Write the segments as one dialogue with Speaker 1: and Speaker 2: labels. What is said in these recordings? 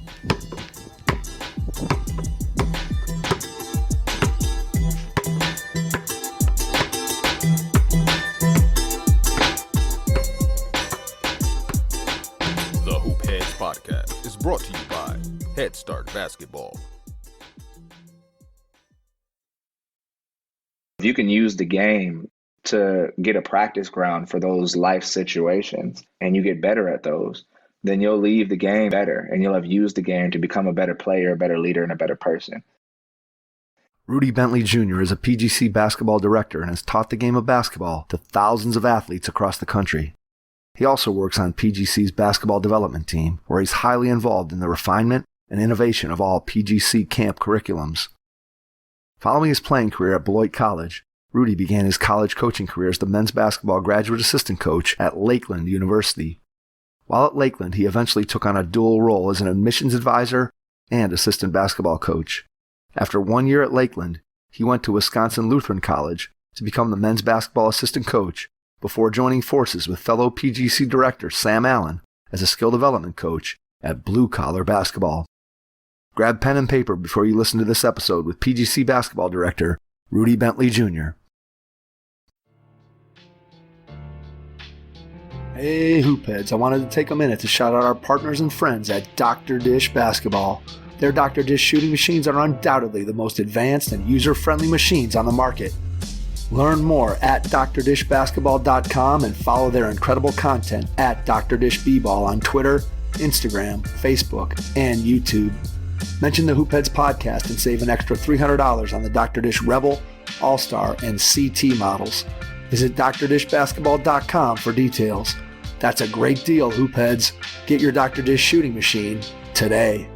Speaker 1: The Hoop Heads Podcast is brought to you by Head Start Basketball.
Speaker 2: If you can use the game to get a practice ground for those life situations and you get better at those, then you'll leave the game better and you'll have used the game to become a better player, a better leader, and a better person.
Speaker 3: Rudy Bentley Jr. is a PGC Basketball Director and has taught the game of basketball to thousands of athletes across the country. He also works on PGC's basketball development team, where he's highly involved in the refinement and innovation of all PGC camp curriculums. Following his playing career at Beloit College, Rudy began his college coaching career as the men's basketball graduate assistant coach at Lakeland University. While at Lakeland, he eventually took on a dual role as an admissions advisor and assistant basketball coach. After 1 year at Lakeland, he went to Wisconsin Lutheran College to become the men's basketball assistant coach before joining forces with fellow PGC director Sam Allen as a skill development coach at Blue Collar Basketball. Grab pen and paper before you listen to this episode with PGC Basketball Director Rudy Bentley Jr. Hey Hoopheads, I wanted to take a minute to shout out our partners and friends at Dr. Dish Basketball. Their Dr. Dish shooting machines are undoubtedly the most advanced and user-friendly machines on the market. Learn more at drdishbasketball.com and follow their incredible content at Dr. Dish B-Ball on Twitter, Instagram, Facebook, and YouTube. Mention the Hoopheads podcast and save an extra $300 on the Dr. Dish Rebel, All-Star, and CT models. Visit drdishbasketball.com for details. That's a great deal, Hoopheads. Get your Dr. Dish shooting machine today.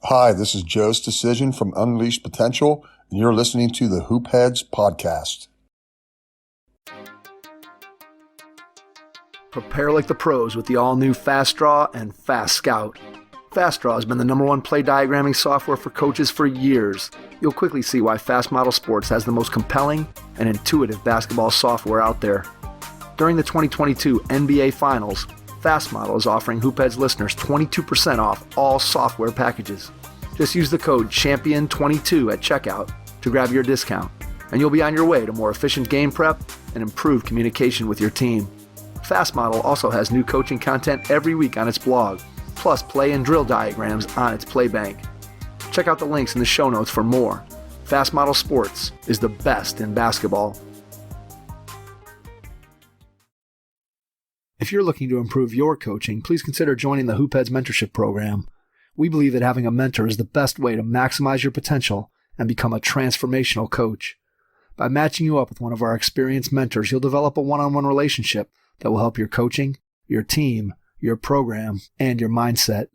Speaker 4: Hi, this is Joe's Decision from Unleashed Potential, and you're listening to the Hoopheads podcast.
Speaker 3: Prepare like the pros with the all-new Fast Draw and Fast Scout. Fast Draw has been the #1 play diagramming software for coaches for years. You'll quickly see why Fast Model Sports has the most compelling and intuitive basketball software out there. During the 2022 NBA Finals, Fast Model is offering Hoopheads listeners 22% off all software packages. Just use the code CHAMPION22 at checkout to grab your discount, and you'll be on your way to more efficient game prep and improved communication with your team. Fast Model also has new coaching content every week on its blog, plus play and drill diagrams on its Playbank. Check out the links in the show notes for more. Fast Model Sports is the best in basketball. If you're looking to improve your coaching, please consider joining the Hoopheads Mentorship Program. We believe that having a mentor is the best way to maximize your potential and become a transformational coach. By matching you up with one of our experienced mentors, you'll develop a one-on-one relationship that will help your coaching, your team, your program, and your mindset.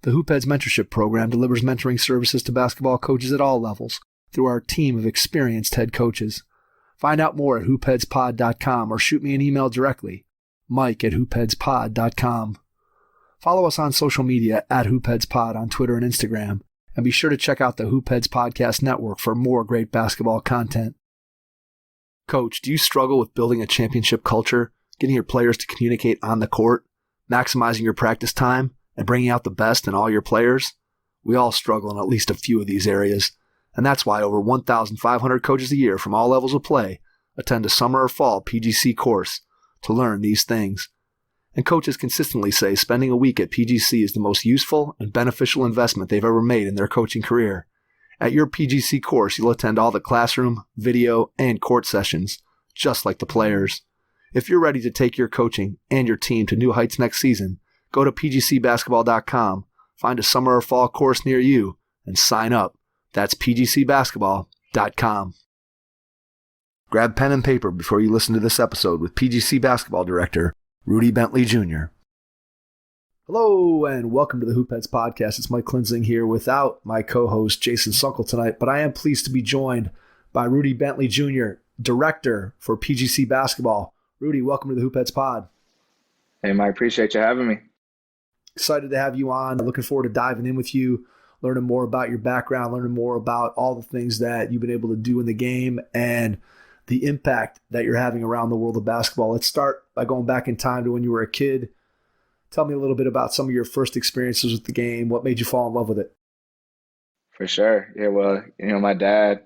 Speaker 3: The Hoopheads Mentorship Program delivers mentoring services to basketball coaches at all levels through our team of experienced head coaches. Find out more at hoopheadspod.com or shoot me an email directly, mike@hoopheadspod.com. Follow us on social media at hoopheadspod on Twitter and Instagram, and be sure to check out the Hoopheads Podcast Network for more great basketball content. Coach, do you struggle with building a championship culture, getting your players to communicate on the court, maximizing your practice time, and bringing out the best in all your players? We all struggle in at least a few of these areas, and that's why over 1,500 coaches a year from all levels of play attend a summer or fall PGC course to learn these things. And coaches consistently say spending a week at PGC is the most useful and beneficial investment they've ever made in their coaching career. At your PGC course, you'll attend all the classroom, video, and court sessions, just like the players. If you're ready to take your coaching and your team to new heights next season, go to pgcbasketball.com, find a summer or fall course near you, and sign up. That's pgcbasketball.com. Grab pen and paper before you listen to this episode with PGC Basketball Director Rudy Bentley Jr. Hello and welcome to the Hoopheads Podcast. It's Mike Klinzing here without my co-host Jason Sunkel tonight, but I am pleased to be joined by Rudy Bentley Jr., Director for PGC Basketball. Rudy, welcome to the Hoopheads Pod.
Speaker 2: Hey, Mike, appreciate you having me.
Speaker 3: Excited to have you on. Looking forward to diving in with you, learning more about your background, learning more about all the things that you've been able to do in the game, and the impact that you're having around the world of basketball. Let's start by going back in time to when you were a kid. Tell me a little bit about some of your first experiences with the game. What made you fall in love with it?
Speaker 2: For sure. Yeah, well, my dad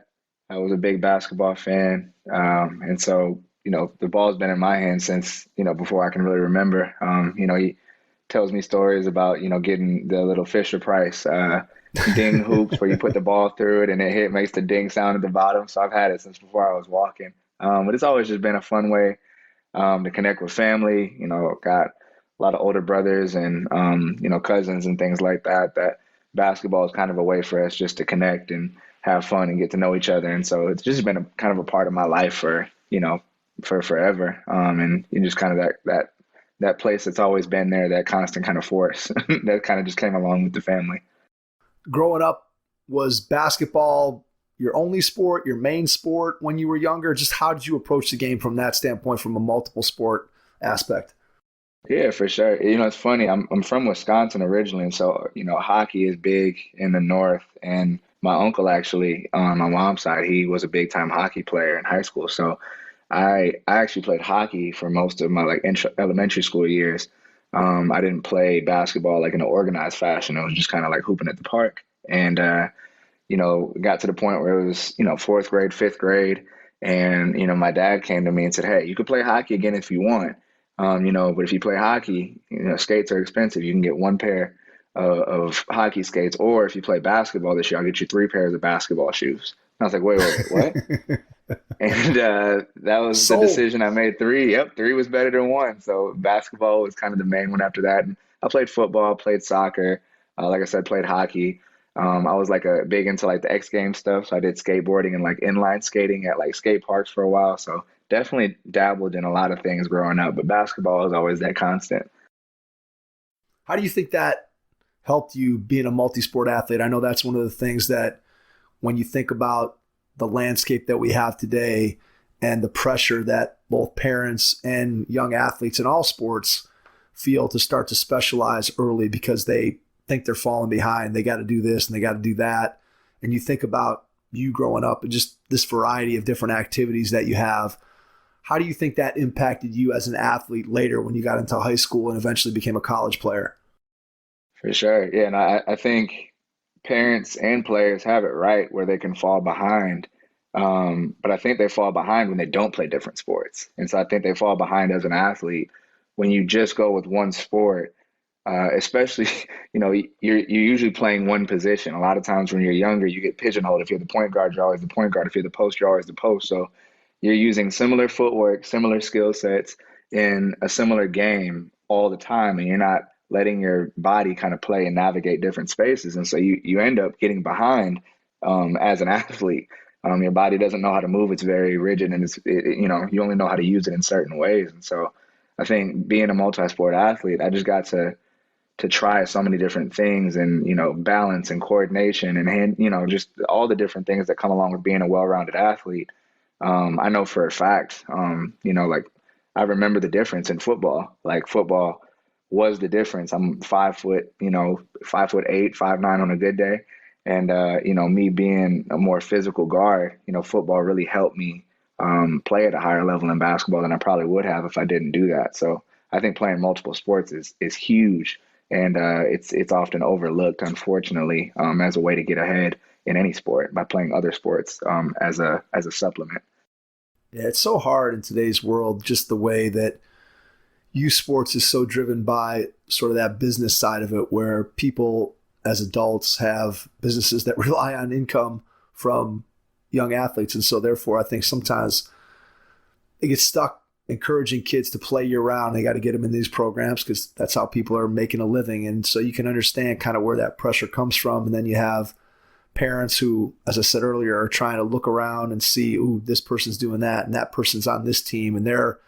Speaker 2: was a big basketball fan. And so, the ball's been in my hand since, before I can really remember. He tells me stories about, getting the little Fisher Price ding hoops where you put the ball through it and it makes the ding sound at the bottom. So I've had it since before I was walking. But it's always just been a fun way to connect with family. Got a lot of older brothers and, cousins and things like that, that basketball is kind of a way for us just to connect and have fun and get to know each other. And so it's just been kind of a part of my life for forever. And just kind of that place that's always been there, that constant kind of force that kind of just came along with the family.
Speaker 3: Growing up, was basketball your only sport, your main sport when you were younger? Just how did you approach the game from that standpoint, from a multiple sport aspect?
Speaker 2: Yeah, for sure. It's funny. I'm from Wisconsin originally, and so hockey is big in the north. And my uncle actually, on my mom's side, he was a big time hockey player in high school. So I actually played hockey for most of my elementary school years. I didn't play basketball like in an organized fashion. It was just kind of like hooping at the park. And got to the point where it was fourth grade, fifth grade, and my dad came to me and said, "Hey, you could play hockey again if you want." But if you play hockey, skates are expensive. You can get one pair of hockey skates, or if you play basketball this year, I'll get you 3 pairs of basketball shoes. And I was like, wait, what? And that was the decision I made. 3. Yep, 3 was better than 1. So basketball was kind of the main one after that. And I played football, played soccer. Like I said, played hockey. I was big into the X Games stuff. So I did skateboarding and inline skating at skate parks for a while. So definitely dabbled in a lot of things growing up, but basketball is always that constant.
Speaker 3: How do you think that helped you being a multi-sport athlete? I know that's one of the things that when you think about the landscape that we have today and the pressure that both parents and young athletes in all sports feel to start to specialize early because they think they're falling behind. They got to do this and they got to do that. And you think about you growing up and just this variety of different activities that you have. How do you think that impacted you as an athlete later when you got into high school and eventually became a college player?
Speaker 2: For sure. Yeah. And I think parents and players have it right where they can fall behind. But I think they fall behind when they don't play different sports. And so I think they fall behind as an athlete when you just go with one sport, especially, you're usually playing one position. A lot of times when you're younger, you get pigeonholed. If you're the point guard, you're always the point guard. If you're the post, you're always the post. So you're using similar footwork, similar skill sets in a similar game all the time, and you're not letting your body kind of play and navigate different spaces. And so you end up getting behind as an athlete. Your body doesn't know how to move. It's very rigid, and you only know how to use it in certain ways. And so I think being a multi-sport athlete, I just got to try so many different things and, balance and coordination and just all the different things that come along with being a well-rounded athlete. I know for a fact, I remember the difference in football. Football was the difference. I'm 5 foot, 5'8", 5'9" on a good day. And, me being a more physical guard, football really helped me play at a higher level in basketball than I probably would have if I didn't do that. So I think playing multiple sports is huge. And it's often overlooked, unfortunately, as a way to get ahead in any sport by playing other sports as a supplement.
Speaker 3: Yeah, it's so hard in today's world, just the way that youth sports is so driven by sort of that business side of it, where people as adults have businesses that rely on income from young athletes. And so therefore, I think sometimes they get stuck encouraging kids to play year round. They got to get them in these programs because that's how people are making a living. And so you can understand kind of where that pressure comes from. And then you have parents who, as I said earlier, are trying to look around and see, ooh, this person's doing that and that person's on this team and they're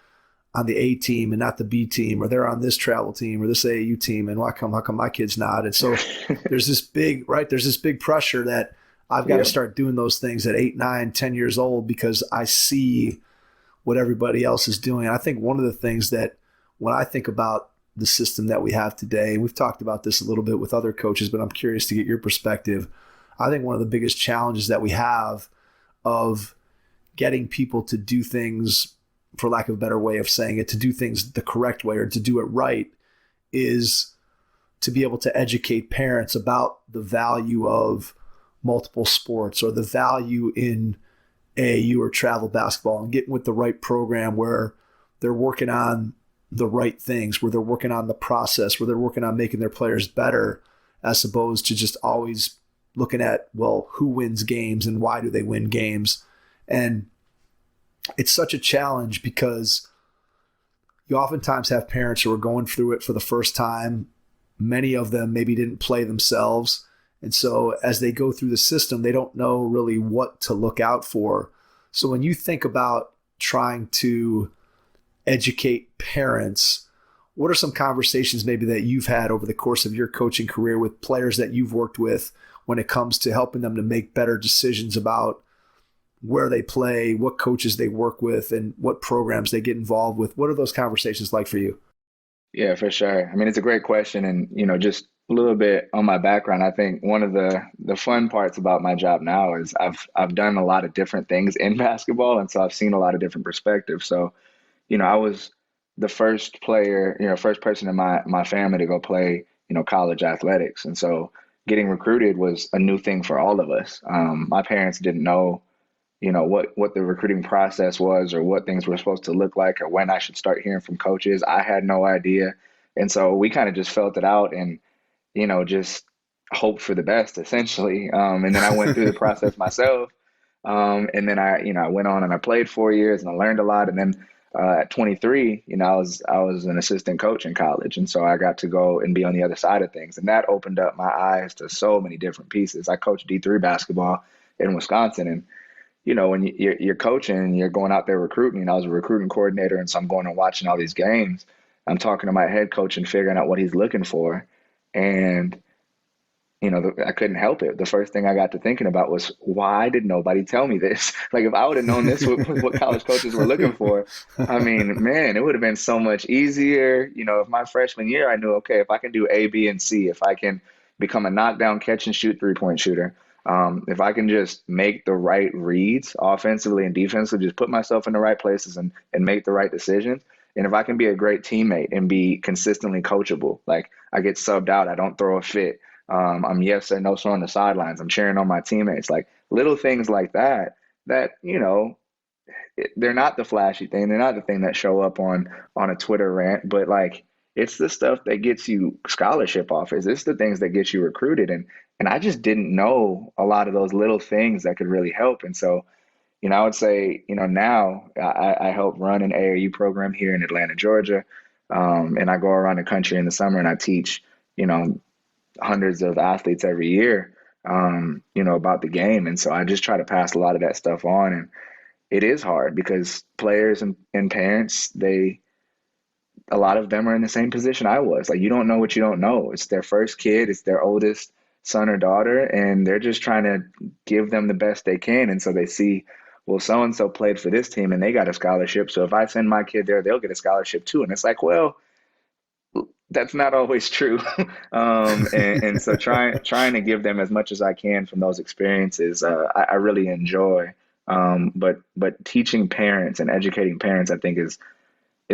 Speaker 3: on the A team and not the B team, or they're on this travel team or this AAU team, and how come my kid's not? And so there's this big pressure that I've got to start doing those things at 8, 9, 10 years old because I see what everybody else is doing. I think one of the things that when I think about the system that we have today, and we've talked about this a little bit with other coaches, but I'm curious to get your perspective. I think one of the biggest challenges that we have of getting people to do things, for lack of a better way of saying it, to do things the correct way or to do it right, is to be able to educate parents about the value of multiple sports or the value in AAU or travel basketball, and getting with the right program where they're working on the right things, where they're working on the process, where they're working on making their players better, as opposed to just always looking at, well, who wins games and why do they win games. And it's such a challenge because you oftentimes have parents who are going through it for the first time. Many of them maybe didn't play themselves. And so as they go through the system, they don't know really what to look out for. So when you think about trying to educate parents, what are some conversations maybe that you've had over the course of your coaching career with players that you've worked with when it comes to helping them to make better decisions about where they play, what coaches they work with, and what programs they get involved with? What are those conversations like for you?
Speaker 2: Yeah, for sure. I mean, it's a great question. And, just a little bit on my background, I think one of the fun parts about my job now is I've done a lot of different things in basketball. And so I've seen a lot of different perspectives. So, I was the first player, first person in my family to go play, college athletics. And so getting recruited was a new thing for all of us. My parents didn't know, what the recruiting process was or what things were supposed to look like or when I should start hearing from coaches. I had no idea. And so we kind of just felt it out and, just hoped for the best essentially. And then I went through the process myself. And then I went on and I played 4 years and I learned a lot. And then at 23, I was an assistant coach in college. And so I got to go and be on the other side of things. And that opened up my eyes to so many different pieces. I coached D3 basketball in Wisconsin. And, when you're coaching, you're going out there recruiting. And I was a recruiting coordinator. And so I'm going and watching all these games. I'm talking to my head coach and figuring out what he's looking for. And I couldn't help it. The first thing I got to thinking about was, why did nobody tell me this? Like, if I would have known this, what college coaches were looking for, I mean, man, it would have been so much easier. If my freshman year, I knew, okay, if I can do A, B, and C, if I can become a knockdown, catch and shoot 3-point shooter, if I can just make the right reads offensively and defensively, just put myself in the right places and make the right decisions. And if I can be a great teammate and be consistently coachable, like I get subbed out, I don't throw a fit. I'm yes or no, so on the sidelines. I'm cheering on my teammates, like little things like that, they're not the flashy thing. They're not the thing that show up on a Twitter rant, but like, it's the stuff that gets you scholarship offers. It's the things that get you recruited. And I just didn't know a lot of those little things that could really help. And so, I would say, now I help run an AAU program here in Atlanta, Georgia. And I go around the country in the summer and I teach, hundreds of athletes every year, about the game. And so I just try to pass a lot of that stuff on. And it is hard because players and parents, a lot of them are in the same position I was. Like, you don't know what you don't know. It's their first kid. It's their oldest son or daughter. And they're just trying to give them the best they can. And so they see, well, so-and-so played for this team and they got a scholarship. So if I send my kid there, they'll get a scholarship too. And it's like, well, that's not always true. And so trying to give them as much as I can from those experiences, I really enjoy. But teaching parents and educating parents, I think is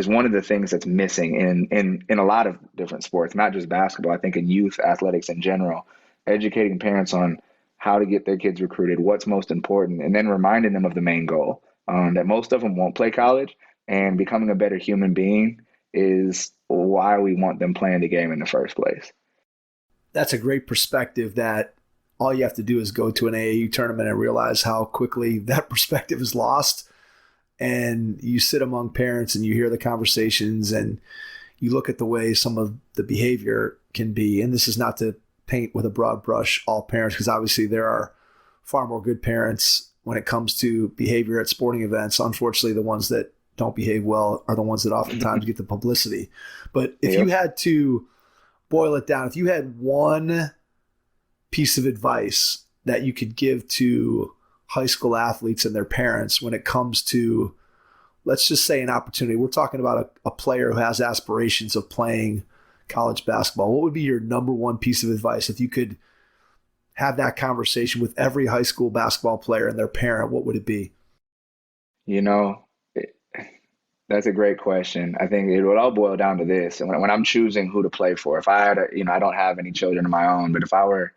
Speaker 2: one of the things that's missing in a lot of different sports, not just basketball. I think in youth athletics in general, educating parents on how to get their kids recruited, what's most important, and then reminding them of the main goal, that most of them won't play college, and becoming a better human being is why we want them playing the game in the first place.
Speaker 3: That's a great perspective, that all you have to do is go to an AAU tournament and realize how quickly that perspective is lost. And you sit among parents and you hear the conversations and you look at the way some of the behavior can be. And this is not to paint with a broad brush all parents, because obviously there are far more good parents when it comes to behavior at sporting events. Unfortunately, the ones that don't behave well are the ones that oftentimes get the publicity. But if you had to boil it down, if you had one piece of advice that you could give to high school athletes and their parents when it comes to, let's just say, an opportunity, we're talking about a player who has aspirations of playing college basketball, what would be your number one piece of advice if you could have that conversation with every high school basketball player and their parent? What would it be?
Speaker 2: You know, it- that's a great question. I think it would all boil down to this. And when I'm choosing who to play for, if I had, I don't have any children of my own, but if I were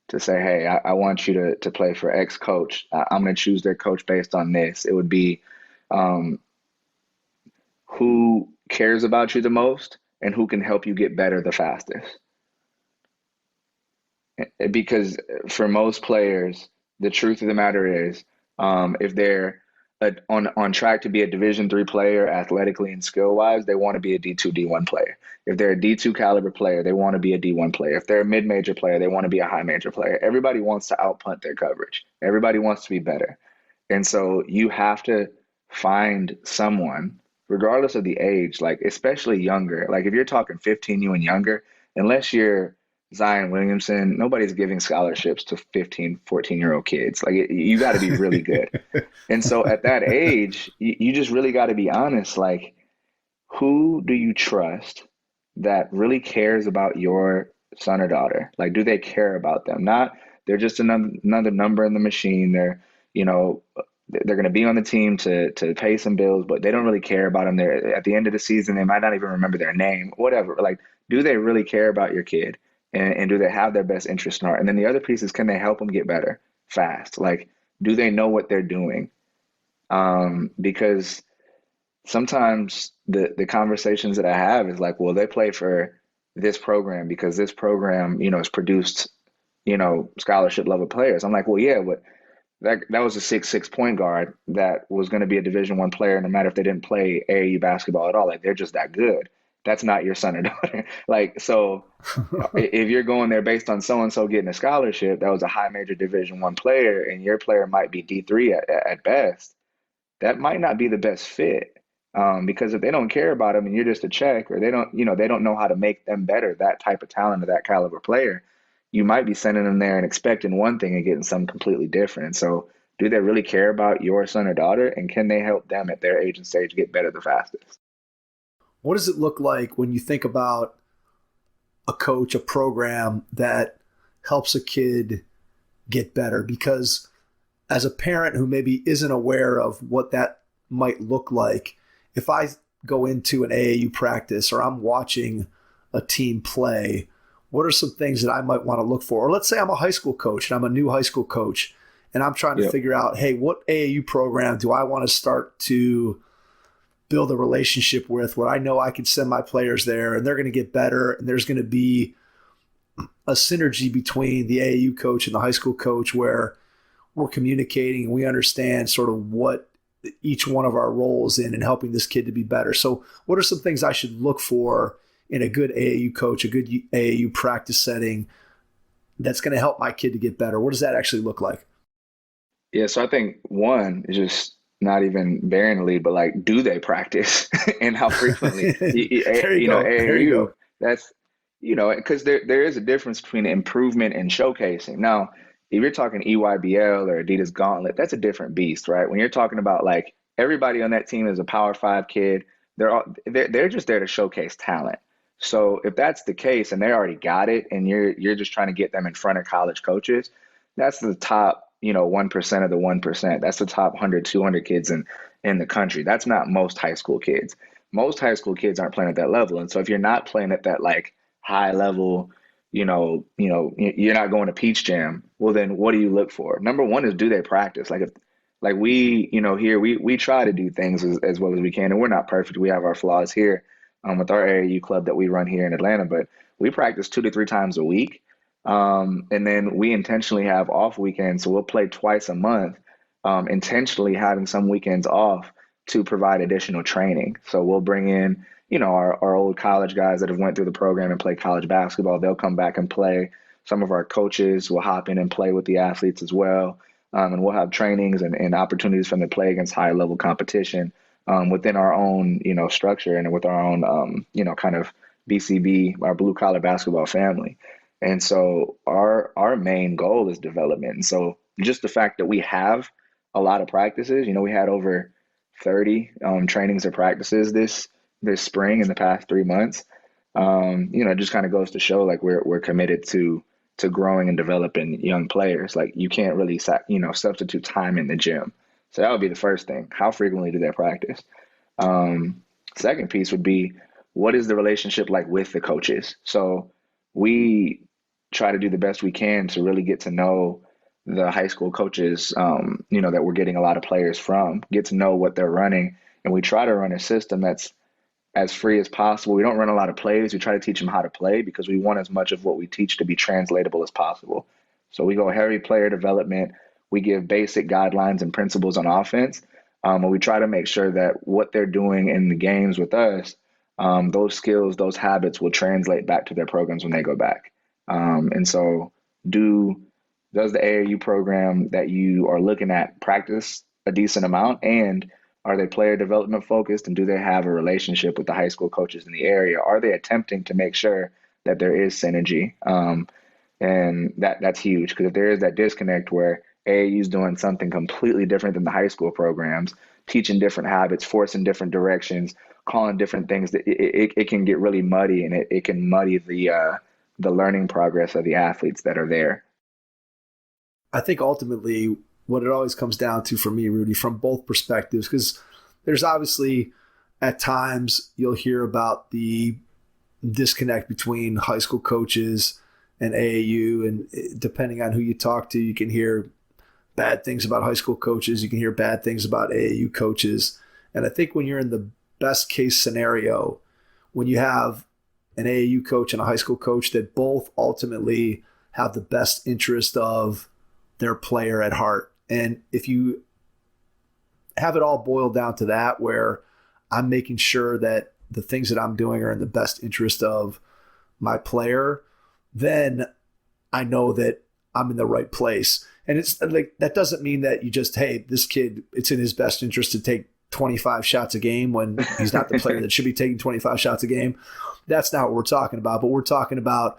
Speaker 2: to say, hey, I want you to play for X coach, I'm going to choose their coach based on this. It would be um, who cares about you the most and who can help you get better the fastest. Because for most players, the truth of the matter is, if they're on track to be a Division III player athletically and skill wise, they want to be a D2, D1 player. If they're a D2 caliber player, they want to be a D1 player. If they're a mid major player, they want to be a high major player. Everybody wants to outpunt their coverage. Everybody wants to be better. And so you have to find someone, regardless of the age, like especially younger. Like if you're talking 15U and younger, unless you're Zion Williamson, nobody's giving scholarships to 15, 14-year-old kids. Like you got to be really good. And so at that age, you just really got to be honest. Like, who do you trust that really cares about your son or daughter? Like, do they care about them? Not they're just another number in the machine. You know, they're going to be on the team to pay some bills, but they don't really care about them. They're at the end of the season, they might not even remember their name, whatever. Like, do they really care about your kid? And do they have their best interest in heart? And then the other piece is, can they help them get better fast? Like, do they know what they're doing? Because sometimes the conversations that I have is like, well, they play for this program because this program, has produced, scholarship level players. I'm like, well, yeah, but that was a 6'6" point guard that was going to be a Division I player, no matter if they didn't play AAU basketball at all. Like, they're just that good. That's not your son or daughter. Like, so if you're going there based on so and so getting a scholarship, that was a high major Division I player, and your player might be D3 at best, that might not be the best fit. Because if they don't care about them and you're just a check, or they don't know how to make them better, that type of talent or that caliber player, you might be sending them there and expecting one thing and getting something completely different. So do they really care about your son or daughter, and can they help them at their age and stage get better the fastest?
Speaker 3: What does it look like when you think about a coach, a program that helps a kid get better? Because as a parent who maybe isn't aware of what that might look like, if I go into an AAU practice or I'm watching a team play, what are some things that I might want to look for? Or let's say I'm a high school coach and I'm a new high school coach and I'm trying to figure out, hey, what AAU program do I want to start to build a relationship with, where I know I can send my players there and they're going to get better, and there's going to be a synergy between the AAU coach and the high school coach where we're communicating and we understand sort of what each one of our roles in and helping this kid to be better. So what are some things I should look for in a good AAU coach, a good AAU practice setting that's going to help my kid to get better? What does that actually look like?
Speaker 2: Yeah, so I think one is just not even bearing the lead, but like, do they practice and how frequently?
Speaker 3: There you go. There you go.
Speaker 2: That's, because there is a difference between improvement and showcasing. Now, if you're talking EYBL or Adidas Gauntlet, that's a different beast, right? When you're talking about like everybody on that team is a Power 5 kid, they're just there to showcase talent. So if that's the case and they already got it and you're just trying to get them in front of college coaches, that's the top 1% of the 1%. That's the top 100, 200 kids in the country. That's not most high school kids. Most high school kids aren't playing at that level. And so if you're not playing at that like high level, you're not going to Peach Jam, well, then what do you look for? Number one is, do they practice? Like we, here, we try to do things as well as we can, and we're not perfect. We have our flaws here with our AAU club that we run here in Atlanta, but we practice 2 to 3 times a week. And then we intentionally have off weekends. So we'll play twice a month, intentionally having some weekends off to provide additional training. So we'll bring in, our old college guys that have went through the program and play college basketball. They'll come back and play. Some of our coaches will hop in and play with the athletes as well. And we'll have trainings and opportunities for them to play against high level competition within our own, structure and with our own, kind of BCB, our blue collar basketball family. And so our main goal is development. And so just the fact that we have a lot of practices, we had over 30 trainings or practices this spring in the past 3 months. It just kind of goes to show like we're committed to growing and developing young players. Like, you can't really substitute time in the gym. So that would be the first thing. How frequently do they practice? Second piece would be, what is the relationship like with the coaches? So we try to do the best we can to really get to know the high school coaches, that we're getting a lot of players from, get to know what they're running. And we try to run a system that's as free as possible. We don't run a lot of plays. We try to teach them how to play because we want as much of what we teach to be translatable as possible. So we go heavy player development. We give basic guidelines and principles on offense. And we try to make sure that what they're doing in the games with us, those skills, those habits will translate back to their programs when they go back. And so does the AAU program that you are looking at practice a decent amount, and are they player development focused, and do they have a relationship with the high school coaches in the area? Are they attempting to make sure that there is synergy? And that's huge, because if there is that disconnect where AAU is doing something completely different than the high school programs, teaching different habits, forcing different directions, calling different things, that it can get really muddy, and it can muddy the learning progress of the athletes that are there.
Speaker 3: I think ultimately what it always comes down to for me, Rudy, from both perspectives, because there's obviously at times you'll hear about the disconnect between high school coaches and AAU, and depending on who you talk to, you can hear bad things about high school coaches, you can hear bad things about AAU coaches. And I think when you're in the best case scenario, when you have an AAU coach and a high school coach that both ultimately have the best interest of their player at heart. And if you have it all boiled down to that, where I'm making sure that the things that I'm doing are in the best interest of my player, then I know that I'm in the right place. And it's like, that doesn't mean that you just, hey, this kid, it's in his best interest to take 25 shots a game when he's not the player that should be taking 25 shots a game. That's not what we're talking about. But we're talking about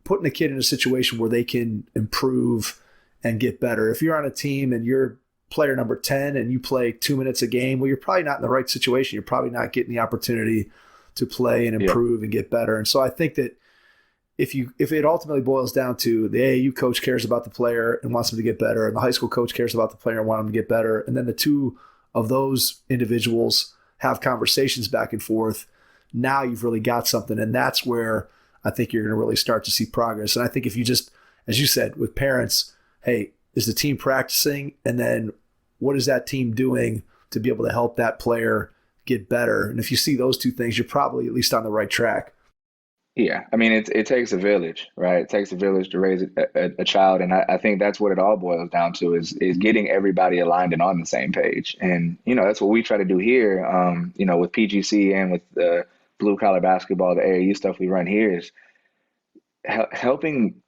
Speaker 3: putting a kid in a situation where they can improve and get better. If you're on a team and you're player number 10 and you play 2 minutes a game, well, you're probably not in the right situation. You're probably not getting the opportunity to play and improve and get better. And so I think that if it ultimately boils down to the AAU coach cares about the player and wants him to get better, and the high school coach cares about the player and wants him to get better, and then the two of those individuals have conversations back and forth, now you've really got something. And that's where I think you're going to really start to see progress. And I think if you just, as you said, with parents, hey, is the team practicing? And then what is that team doing to be able to help that player get better? And if you see those two things, you're probably at least on the right track.
Speaker 2: Yeah, I mean, it takes a village, right? It takes a village to raise a child. And I think that's what it all boils down to is getting everybody aligned and on the same page. And, that's what we try to do here, with PGC and with the blue collar basketball, the AAU stuff we run here, is helping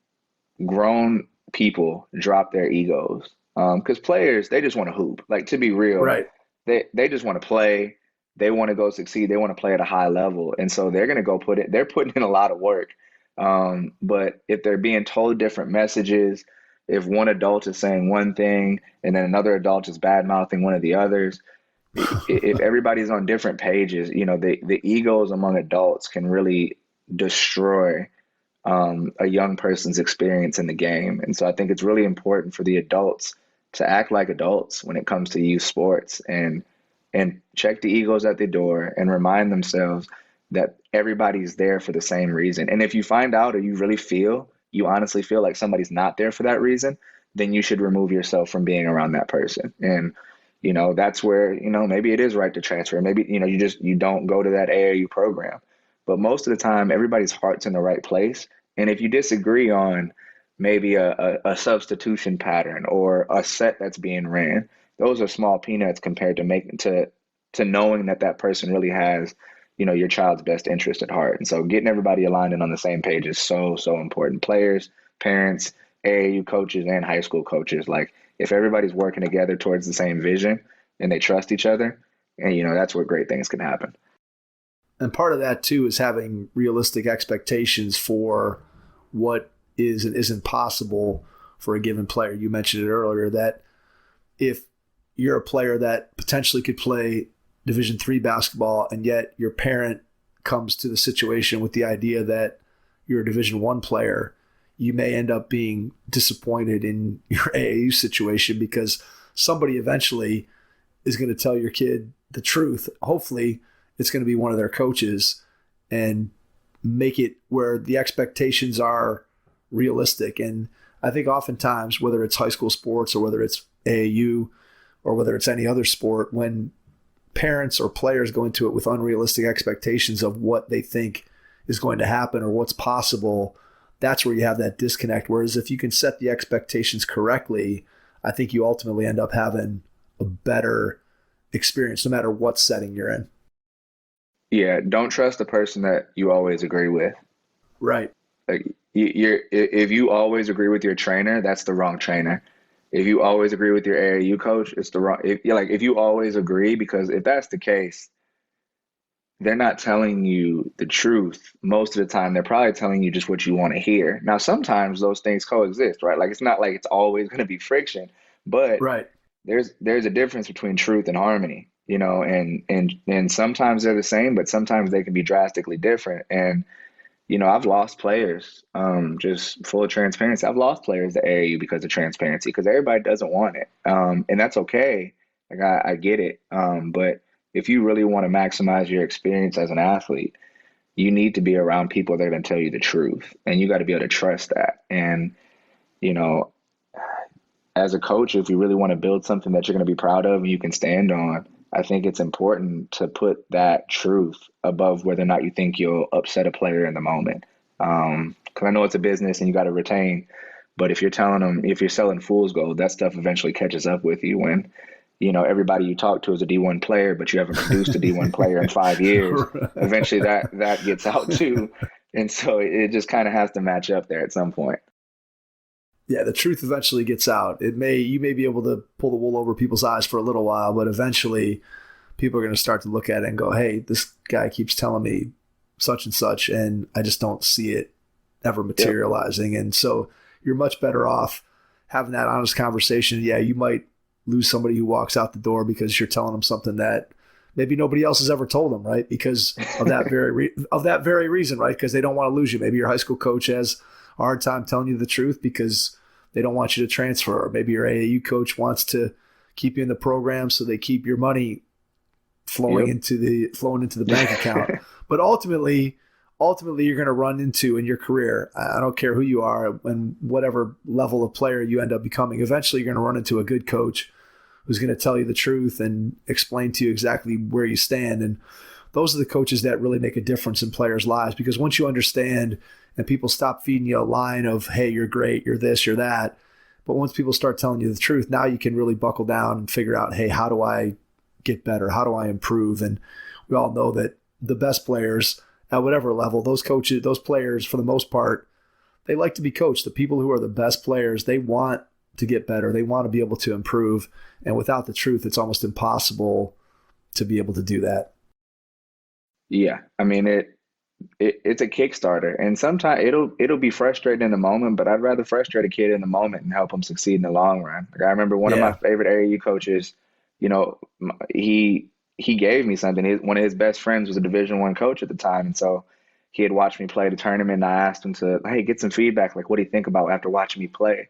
Speaker 2: grown people drop their egos. Because players, they just want to hoop. Like, to be real,
Speaker 3: right?
Speaker 2: They just want to play. They want to go succeed. They want to play at a high level. And so they're going to go they're putting in a lot of work. But if they're being told different messages, if one adult is saying one thing and then another adult is bad-mouthing one of the others, if everybody's on different pages, the egos among adults can really destroy a young person's experience in the game. And so I think it's really important for the adults to act like adults when it comes to youth sports, and check the egos at the door and remind themselves that everybody's there for the same reason. And if you find out, or you honestly feel like somebody's not there for that reason, then you should remove yourself from being around that person. And, that's where, maybe it is right to transfer. Maybe, you don't go to that AAU program. But most of the time, everybody's heart's in the right place. And if you disagree on maybe a substitution pattern or a set that's being ran, those are small peanuts compared to knowing that person really has, your child's best interest at heart. And so getting everybody aligned and on the same page is so, so important. Players, parents, AAU coaches, and high school coaches. Like, if everybody's working together towards the same vision and they trust each other, and that's where great things can happen.
Speaker 3: And part of that too is having realistic expectations for what is and isn't possible for a given player. You mentioned it earlier that if you're a player that potentially could play Division III basketball, and yet your parent comes to the situation with the idea that you're a Division I player, you may end up being disappointed in your AAU situation because somebody eventually is going to tell your kid the truth. Hopefully it's going to be one of their coaches, and make it where the expectations are realistic. And I think oftentimes, whether it's high school sports or whether it's AAU or whether it's any other sport, when parents or players go into it with unrealistic expectations of what they think is going to happen or what's possible, that's where you have that disconnect. Whereas if you can set the expectations correctly, I think you ultimately end up having a better experience no matter what setting you're in.
Speaker 2: Yeah, don't trust the person that you always agree with.
Speaker 3: Right.
Speaker 2: Like if you always agree with your trainer, that's the wrong trainer. If you always agree with your AAU coach, it's the wrong. If you always agree, because if that's the case, they're not telling you the truth most of the time. They're probably telling you just what you want to hear. Now, sometimes those things coexist, right? Like, it's not like it's always going to be friction, but
Speaker 3: Right.
Speaker 2: there's a difference between truth and harmony, and sometimes they're the same, but sometimes they can be drastically different. And I've lost players, just full of transparency. I've lost players to AAU because of transparency, because everybody doesn't want it. And that's okay. Like, I get it. But if you really want to maximize your experience as an athlete, you need to be around people that are going to tell you the truth, and you got to be able to trust that. And, as a coach, if you really want to build something that you're going to be proud of and you can stand on, I think it's important to put that truth above whether or not you think you'll upset a player in the moment. Because I know it's a business and you got to retain, but if you're selling fool's gold, that stuff eventually catches up with you when, everybody you talk to is a D1 player, but you haven't produced a D1 player in 5 years.
Speaker 3: Right.
Speaker 2: Eventually that gets out too. And so it just kind of has to match up there at some point.
Speaker 3: Yeah, the truth eventually gets out. You may be able to pull the wool over people's eyes for a little while, but eventually people are going to start to look at it and go, hey, this guy keeps telling me such and such, and I just don't see it ever materializing. Yep. And so you're much better off having that honest conversation. Yeah, you might lose somebody who walks out the door because you're telling them something that maybe nobody else has ever told them, right? Because of that very reason, right? Because they don't want to lose you. Maybe your high school coach has a hard time telling you the truth because they don't want you to transfer. Or maybe your AAU coach wants to keep you in the program so they keep your money flowing into the bank account. But ultimately you're going to run into in your career, I don't care who you are and whatever level of player you end up becoming, eventually you're going to run into a good coach who's going to tell you the truth and explain to you exactly where you stand. And those are the coaches that really make a difference in players' lives, because once you understand and people stop feeding you a line of, hey, you're great, you're this, you're that. But once people start telling you the truth, now you can really buckle down and figure out, hey, how do I get better? How do I improve? And we all know that the best players at whatever level, those coaches, those players, for the most part, they like to be coached. The people who are the best players, they want to get better. They want to be able to improve. And without the truth, it's almost impossible to be able to do that.
Speaker 2: Yeah. I mean, it's a Kickstarter, and sometimes it'll be frustrating in the moment, but I'd rather frustrate a kid in the moment and help him succeed in the long run. Like, I remember one of my favorite AAU coaches, he gave me something. One of his best friends was a Division I coach at the time, and so he had watched me play the tournament, and I asked him to, hey, get some feedback. Like, what do you think about after watching me play?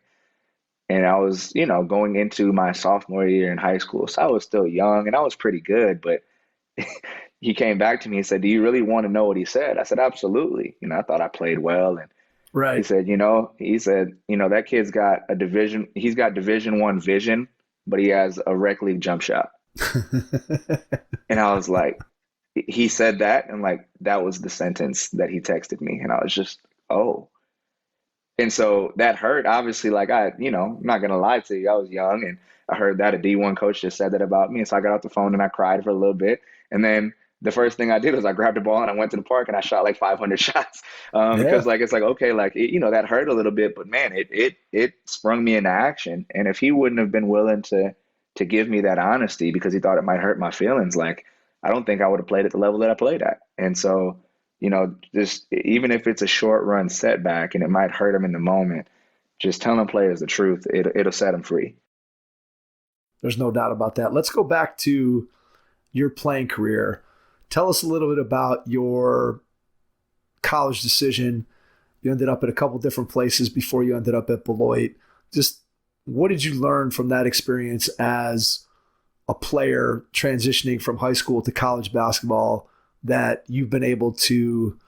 Speaker 2: And I was, going into my sophomore year in high school, so I was still young and I was pretty good, but he came back to me and said, do you really want to know what he said? I said, absolutely. I thought I played well. And
Speaker 3: right.
Speaker 2: He said, that kid's got he's got Division I vision, but he has a rec league jump shot. And I was like, he said that, and like, that was the sentence that he texted me. And I was just, oh. And so that hurt, obviously. Like, I'm not going to lie to you. I was young, and I heard that a D1 coach just said that about me. And so I got off the phone and I cried for a little bit. And then the first thing I did was I grabbed the ball and I went to the park and I shot like 500 shots. Because like, it's like, okay, like, that hurt a little bit, but man, it sprung me into action. And if he wouldn't have been willing to give me that honesty because he thought it might hurt my feelings, like, I don't think I would have played at the level that I played at. And so, just even if it's a short run setback and it might hurt them in the moment, just telling players the truth, it'll set them free.
Speaker 3: There's no doubt about that. Let's go back to your playing career. Tell us a little bit about your college decision. You ended up at a couple different places before you ended up at Beloit. Just what did you learn from that experience as a player transitioning from high school to college basketball that you've been able to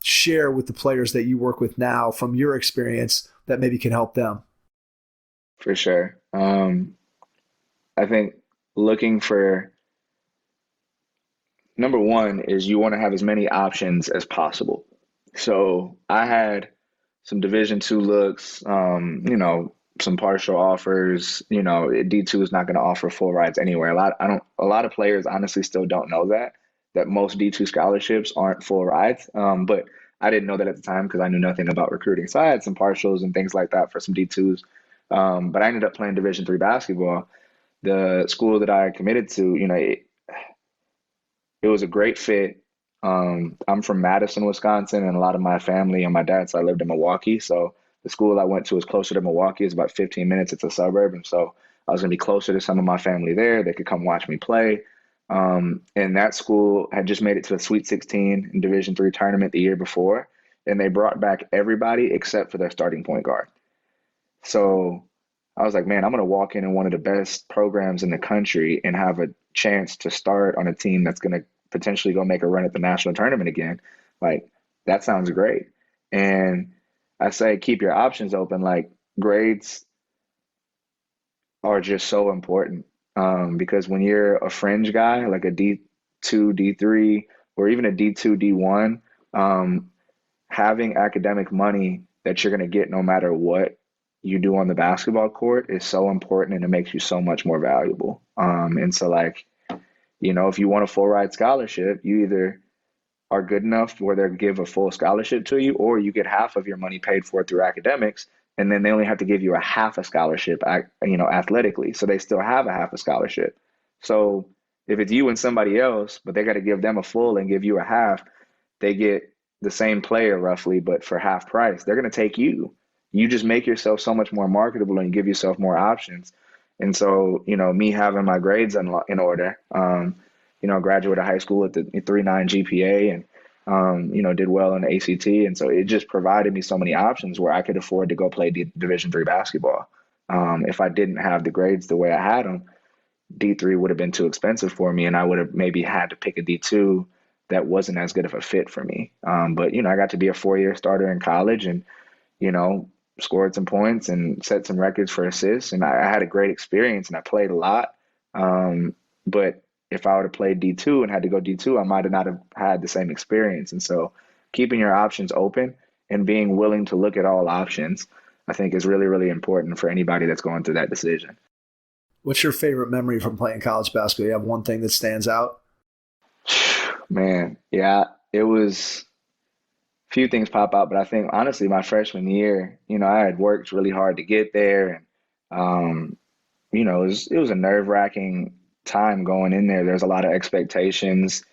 Speaker 3: share with the players that you work with now from your experience that maybe can help them?
Speaker 2: For sure. I think looking for number one is you want to have as many options as possible. So I had some Division II looks, some partial offers. D2 is not going to offer full rides anywhere. A lot of players honestly still don't know that most D2 scholarships aren't full rides. But I didn't know that at the time because I knew nothing about recruiting. So I had some partials and things like that for some D2s. But I ended up playing Division III basketball. The school that I committed to, it was a great fit. I'm from Madison, Wisconsin, and a lot of my family on my dad's side lived in Milwaukee. So the school I went to is closer to Milwaukee. It's about 15 minutes. It's a suburb. And so I was going to be closer to some of my family there. They could come watch me play. And that school had just made it to the Sweet 16 in Division III tournament the year before. And they brought back everybody except for their starting point guard. So I was like, man, I'm going to walk in one of the best programs in the country and have a chance to start on a team that's going to potentially go make a run at the national tournament again. Like, that sounds great. And I say, keep your options open. Like, grades are just so important because when you're a fringe guy, like a D2, D3, or even a D2, D1, having academic money that you're going to get no matter what you do on the basketball court is so important, and it makes you so much more valuable. And so, like, if you want a full ride scholarship, you either are good enough where they give a full scholarship to you, or you get half of your money paid for through academics, and then they only have to give you a half a scholarship, athletically. So they still have a half a scholarship. So if it's you and somebody else, but they got to give them a full and give you a half, they get the same player roughly, but for half price. They're going to take you. You just make yourself so much more marketable and give yourself more options. And so, me having my grades in order, graduated high school with the 3.9 GPA and, did well in the ACT. And so it just provided me so many options where I could afford to go play Division III basketball. If I didn't have the grades the way I had them, D3 would have been too expensive for me, and I would have maybe had to pick a D2 that wasn't as good of a fit for me. But, I got to be a 4-year starter in college and, scored some points and set some records for assists. And I had a great experience and I played a lot. But if I would have played D2 and had to go D2, I might have not have had the same experience. And so keeping your options open and being willing to look at all options, I think is really, really important for anybody that's going through that decision.
Speaker 3: What's your favorite memory from playing college basketball? You have one thing that stands out?
Speaker 2: Man, yeah, it was few things pop out, but I think honestly, my freshman year, I had worked really hard to get there, and it was a nerve-wracking time going in there. There's a lot of expectations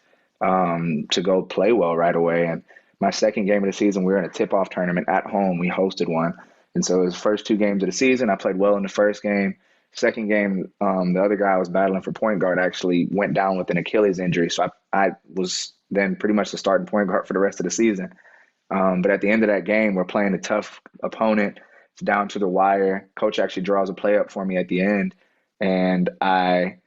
Speaker 2: to go play well right away. And my second game of the season, we were in a tip-off tournament at home. We hosted one, and so it was the first 2 games of the season. I played well in the first game. Second game, the other guy I was battling for point guard actually went down with an Achilles injury, so I was then pretty much the starting point guard for the rest of the season. But at the end of that game, we're playing a tough opponent. It's down to the wire. Coach actually draws a play up for me at the end, and I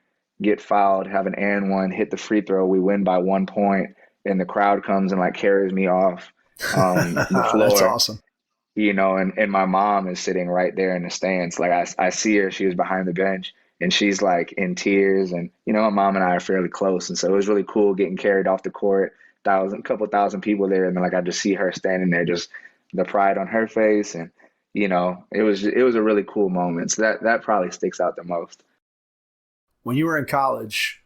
Speaker 2: get fouled, have an and one, hit the free throw. We win by 1 point, and the crowd comes and carries me off the floor.
Speaker 3: That's awesome.
Speaker 2: And my mom is sitting right there in the stands. I see her. She was behind the bench, and she's in tears. And my mom and I are fairly close, and so it was really cool getting carried off the court. Couple thousand people there, and then I just see her standing there, just the pride on her face, and it was a really cool moment. So that probably sticks out the most.
Speaker 3: When you were in college,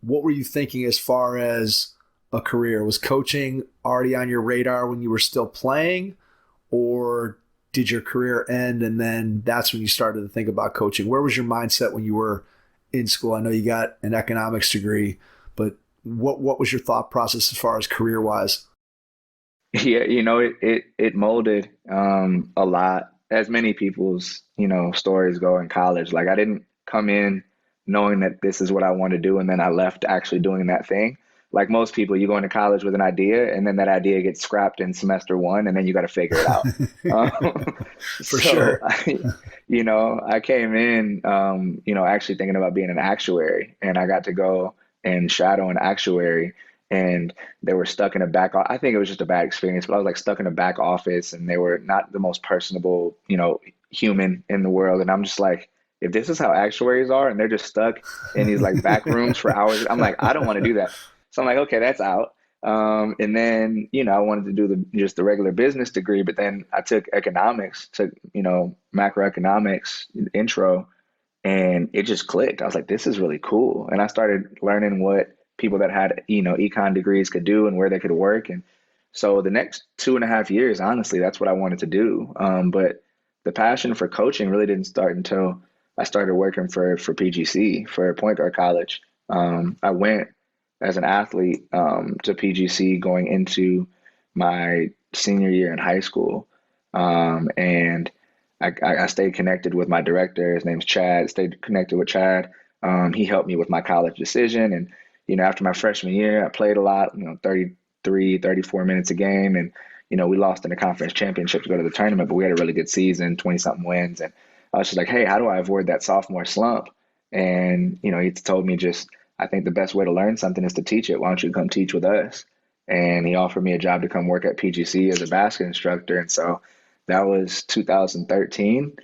Speaker 3: what were you thinking as far as a career? Was coaching already on your radar when you were still playing, or did your career end and then that's when you started to think about coaching? Where was your mindset when you were in school? I know you got an economics degree, but what was your thought process as far as career-wise?
Speaker 2: Yeah, it molded a lot, as many people's, stories go in college. I didn't come in knowing that this is what I want to do, and then I left actually doing that thing. like most people, you go into college with an idea, and then that idea gets scrapped in semester one, and then you got to figure it out.
Speaker 3: For
Speaker 2: So,
Speaker 3: sure.
Speaker 2: I came in, actually thinking about being an actuary, and I got to go and shadow an actuary, and they were stuck in a I think it was just a bad experience, but I was like stuck in a back office, and they were not the most personable, human in the world. And I'm just like, if this is how actuaries are, and they're just stuck in these like back rooms for hours, I'm like, I don't want to do that. So I'm like, okay, that's out. And then, I wanted to do just the regular business degree, but then I took economics, macroeconomics intro, and it just clicked. I was like, this is really cool. And I started learning what people that had, econ degrees could do and where they could work. And so the next 2.5 years, honestly, that's what I wanted to do. But the passion for coaching really didn't start until I started working for PGC, for Point Guard College. I went as an athlete to PGC going into my senior year in high school. And I stayed connected with my director. His name's Chad. Stayed connected with Chad. He helped me with my college decision. And, after my freshman year, I played a lot, 33, 34 minutes a game. And, we lost in the conference championship to go to the tournament, but we had a really good season, 20-something wins. And I was just like, hey, how do I avoid that sophomore slump? And, he told me I think the best way to learn something is to teach it. Why don't you come teach with us? And he offered me a job to come work at PGC as a basket instructor. And so that was 2013.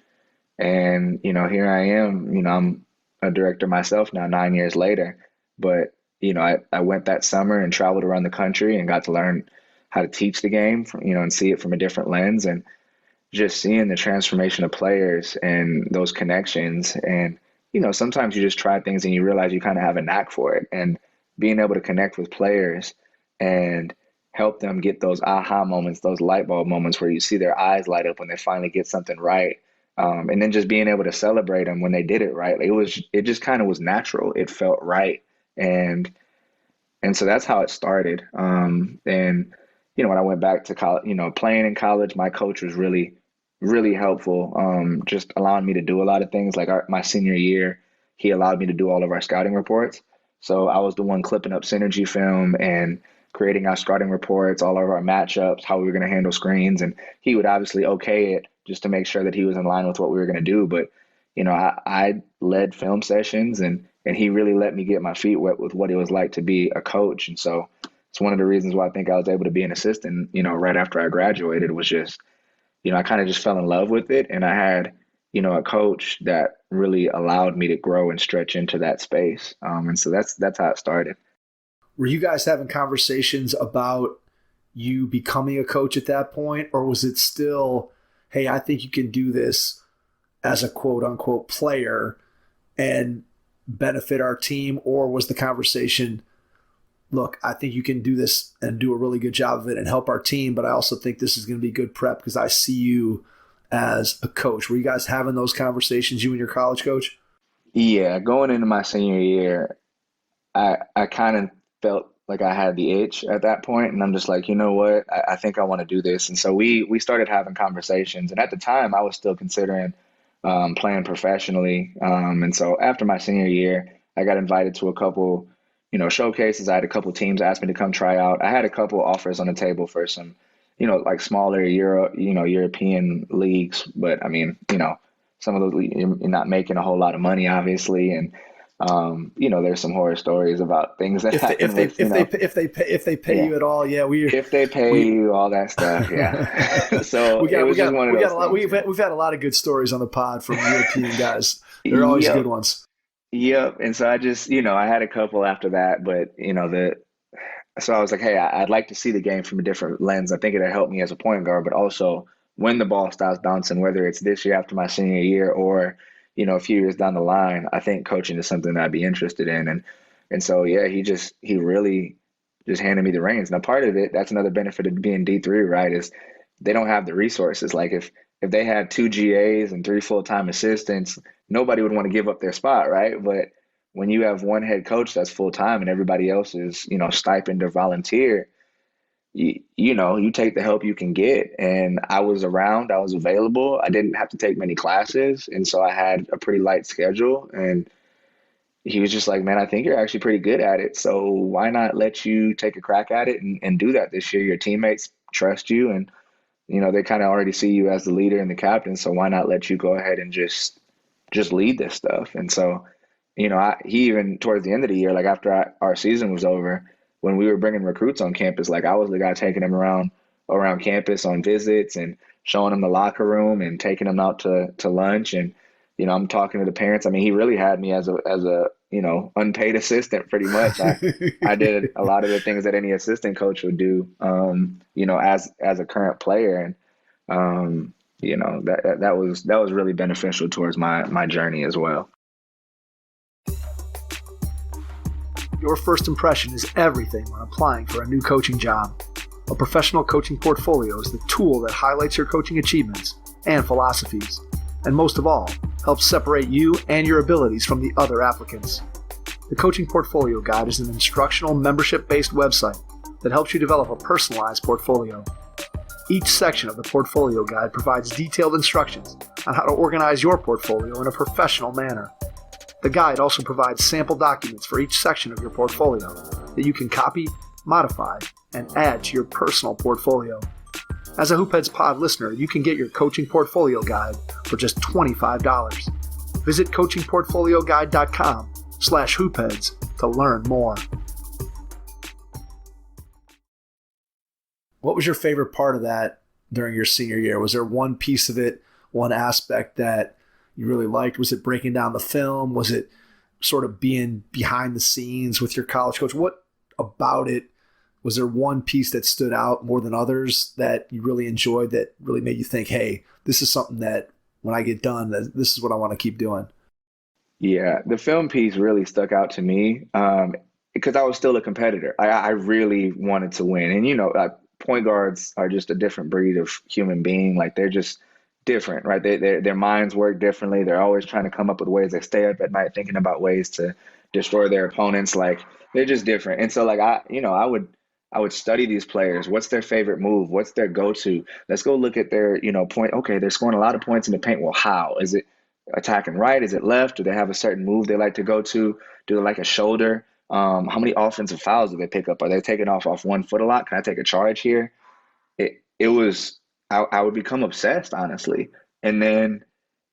Speaker 2: And, here I am, I'm a director myself now 9 years later. But, I went that summer and traveled around the country and got to learn how to teach the game, and see it from a different lens, and just seeing the transformation of players and those connections. And, sometimes you just try things and you realize you kind of have a knack for it, and being able to connect with players and help them get those aha moments, those light bulb moments where you see their eyes light up when they finally get something right. And then just being able to celebrate them when they did it right. It just kind of was natural. It felt right. And so that's how it started. And, when I went back to college, playing in college, my coach was really, really helpful. Just allowing me to do a lot of things. Like my senior year, he allowed me to do all of our scouting reports. So I was the one clipping up synergy film and creating our scouting reports, all of our matchups, how we were going to handle screens. And he would obviously okay it just to make sure that he was in line with what we were going to do. But, I led film sessions, and he really let me get my feet wet with what it was like to be a coach. And so it's one of the reasons why I think I was able to be an assistant, right after I graduated, was just, I kind of just fell in love with it. And I had, a coach that really allowed me to grow and stretch into that space. And so that's how it started.
Speaker 3: Were you guys having conversations about you becoming a coach at that point? Or was it still, hey, I think you can do this as a quote unquote player and benefit our team? Or was the conversation, look, I think you can do this and do a really good job of it and help our team, but I also think this is going to be good prep because I see you as a coach? Were you guys having those conversations, you and your college coach?
Speaker 2: Yeah, going into my senior year, I kind of felt like I had the itch at that point, and I'm just like, you know what, I think I want to do this. And so we started having conversations, and at the time I was still considering playing professionally. And so after my senior year, I got invited to a couple, showcases. I had a couple teams ask me to come try out. I had a couple offers on the table for some, like smaller European leagues. But I mean, some of those, you're not making a whole lot of money, obviously. And, there's some horror stories about things that happen
Speaker 3: if they pay you at all. Yeah.
Speaker 2: If they pay you, all that stuff. Yeah. So it was just one of those things.
Speaker 3: We've had a lot of good stories on the pod from European guys. They're always good ones.
Speaker 2: Yep. And so I just, I had a couple after that, but so I was like, hey, I'd like to see the game from a different lens. I think it'll help me as a point guard, but also when the ball stops bouncing, whether it's this year after my senior year or, a few years down the line, I think coaching is something that I'd be interested in. And so, yeah, he really just handed me the reins. Now, part of it, that's another benefit of being D3, right, is they don't have the resources. Like if they had 2 GAs and 3 full-time assistants, nobody would want to give up their spot, right? But when you have one head coach that's full-time and everybody else is, stipend or volunteer, you take the help you can get. And I was around, I was available. I didn't have to take many classes. And so I had a pretty light schedule. And, he was just like, man, I think you're actually pretty good at it. So why not let you take a crack at it and do that this year? Your teammates trust you, and they kind of already see you as the leader and the captain. So why not let you go ahead and just lead this stuff? And so, he even towards the end of the year, like after our season was over, when we were bringing recruits on campus, like I was the guy taking them around campus on visits and showing them the locker room and taking them out to lunch. And I'm talking to the parents. I mean, he really had me as a unpaid assistant pretty much. I did a lot of the things that any assistant coach would do, as a current player. And that was really beneficial towards my journey as well.
Speaker 3: Your first impression is everything when applying for a new coaching job. A professional coaching portfolio is the tool that highlights your coaching achievements and philosophies, and most of all, helps separate you and your abilities from the other applicants. The Coaching Portfolio Guide is an instructional, membership-based website that helps you develop a personalized portfolio. Each section of the Portfolio Guide provides detailed instructions on how to organize your portfolio in a professional manner. The guide also provides sample documents for each section of your portfolio that you can copy, modify, and add to your personal portfolio. As a Hoopheads Pod listener, you can get your Coaching Portfolio Guide for just $25. Visit coachingportfolioguide.com/hoopheads to learn more. What was your favorite part of that during your senior year? Was there one piece of it, one aspect that you really liked? Was it breaking down the film? Was it sort of being behind the scenes with your college coach? What about it? Was there one piece that stood out more than others that you really enjoyed, that really made you think, hey, this is something that when I get done, this is what I want to keep doing?
Speaker 2: Yeah, the film piece really stuck out to me because I was still a competitor. I really wanted to win. And, point guards are just a different breed of human being. Like they're just different, right? Their minds work differently. They're always trying to come up with ways. They stay up at night thinking about ways to destroy their opponents. Like they're just different. And so like I would study these players. What's their favorite move? What's their go-to? Let's go look at their, point. Okay, they're scoring a lot of points in the paint. Well, how? Is it attacking right? Is it left? Do they have a certain move they like to go to? Do they like a shoulder? How many offensive fouls do they pick up? Are they taking off 1 foot a lot? Can I take a charge here? I would become obsessed, honestly. And then,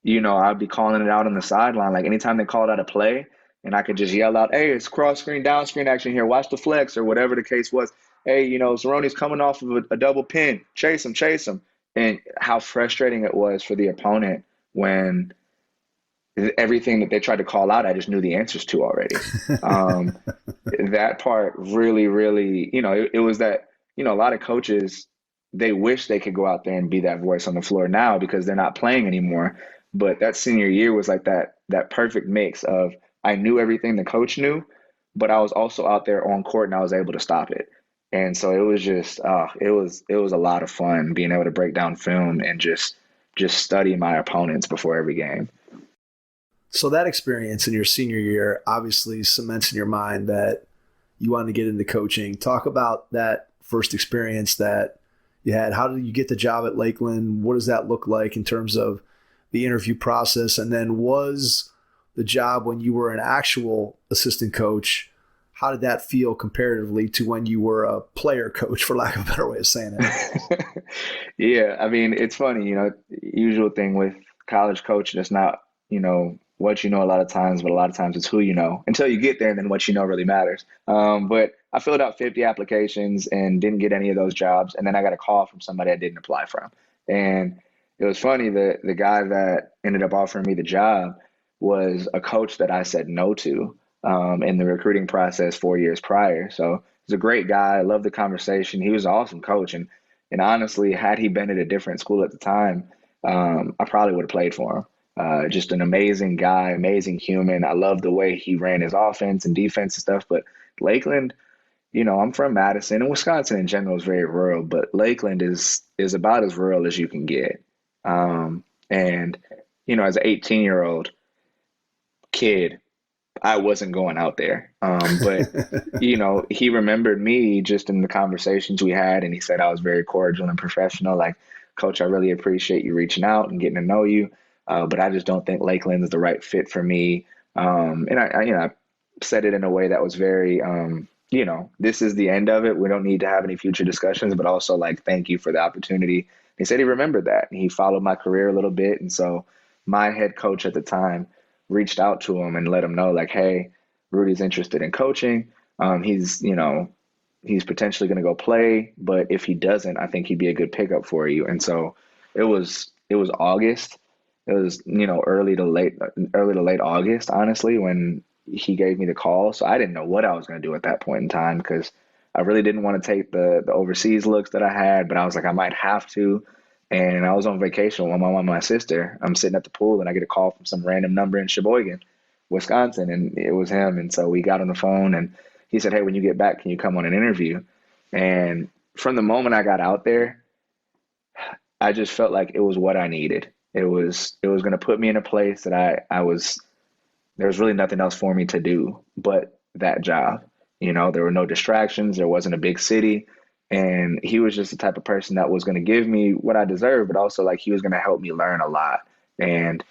Speaker 2: I'd be calling it out on the sideline. Like anytime they called out a play and I could just yell out, hey, it's cross screen, down screen action here. Watch the flex or whatever the case was. Hey, Zeroni's coming off of a double pin. Chase him. And how frustrating it was for the opponent when everything that they tried to call out, I just knew the answers to already. That part really, really, it was that, a lot of coaches, they wish they could go out there and be that voice on the floor now because they're not playing anymore. But that senior year was like that perfect mix of I knew everything the coach knew, but I was also out there on court and I was able to stop it. And so it was just, it was a lot of fun being able to break down film and just study my opponents before every game.
Speaker 3: So that experience in your senior year obviously cements in your mind that you wanted to get into coaching. Talk about that first experience that you had. How did you get the job at Lakeland? What does that look like in terms of the interview process? And then was the job when you were an actual assistant coach, how did that feel comparatively to when you were a player coach, for lack of a better way of saying it?
Speaker 2: Yeah, I mean, it's funny, usual thing with college coaching, it's not, what you know a lot of times, but a lot of times it's who you know until you get there, and then what you know really matters. But I filled out 50 applications and didn't get any of those jobs. And then I got a call from somebody I didn't apply from. And it was funny, the guy that ended up offering me the job was a coach that I said no to in the recruiting process 4 years prior. So he's a great guy. I love the conversation. He was an awesome coach. And honestly, had he been at a different school at the time, I probably would have played for him. Just an amazing guy, amazing human. I love the way he ran his offense and defense and stuff. But Lakeland, I'm from Madison, and Wisconsin in general is very rural, but Lakeland is about as rural as you can get. And, as an 18-year-old kid, I wasn't going out there. But, he remembered me just in the conversations we had, and he said I was very cordial and professional. Like, Coach, I really appreciate you reaching out and getting to know you. But I just don't think Lakeland is the right fit for me. And I said it in a way that was very, this is the end of it. We don't need to have any future discussions, but also like, thank you for the opportunity. He said he remembered that. He followed my career a little bit. And so my head coach at the time reached out to him and let him know, like, hey, Rudy's interested in coaching. He's potentially going to go play, but if he doesn't, I think he'd be a good pickup for you. And so it was August. It was, early to late August, honestly, when he gave me the call. So I didn't know what I was going to do at that point in time, because I really didn't want to take the overseas looks that I had, but I was like, I might have to. And I was on vacation with my mom and my sister. I'm sitting at the pool and I get a call from some random number in Sheboygan, Wisconsin, and it was him. And so we got on the phone and he said, hey, when you get back, can you come on an interview? And from the moment I got out there, I just felt like it was what I needed. It was going to put me in a place that there was really nothing else for me to do but that job. There were no distractions. There wasn't a big city. And he was just the type of person that was going to give me what I deserve, but also like he was going to help me learn a lot. And,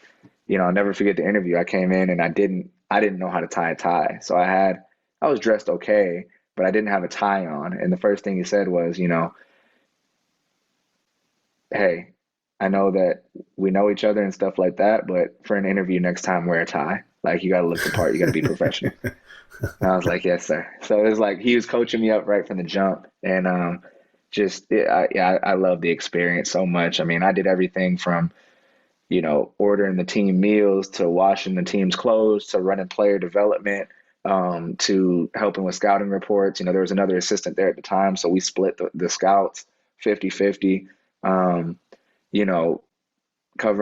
Speaker 2: I'll never forget the interview. I came in and I didn't know how to tie a tie. So I was dressed okay, but I didn't have a tie on. And the first thing he said was, hey, I know that we know each other and stuff like that, but for an interview next time, wear a tie. Like, you got to look the part. You got to be professional. And I was like, yes, sir. So it was like he was coaching me up right from the jump. And I love the experience so much. I mean, I did everything from, ordering the team meals to washing the team's clothes to running player development, to helping with scouting reports. There was another assistant there at the time, so we split the scouts 50-50, covering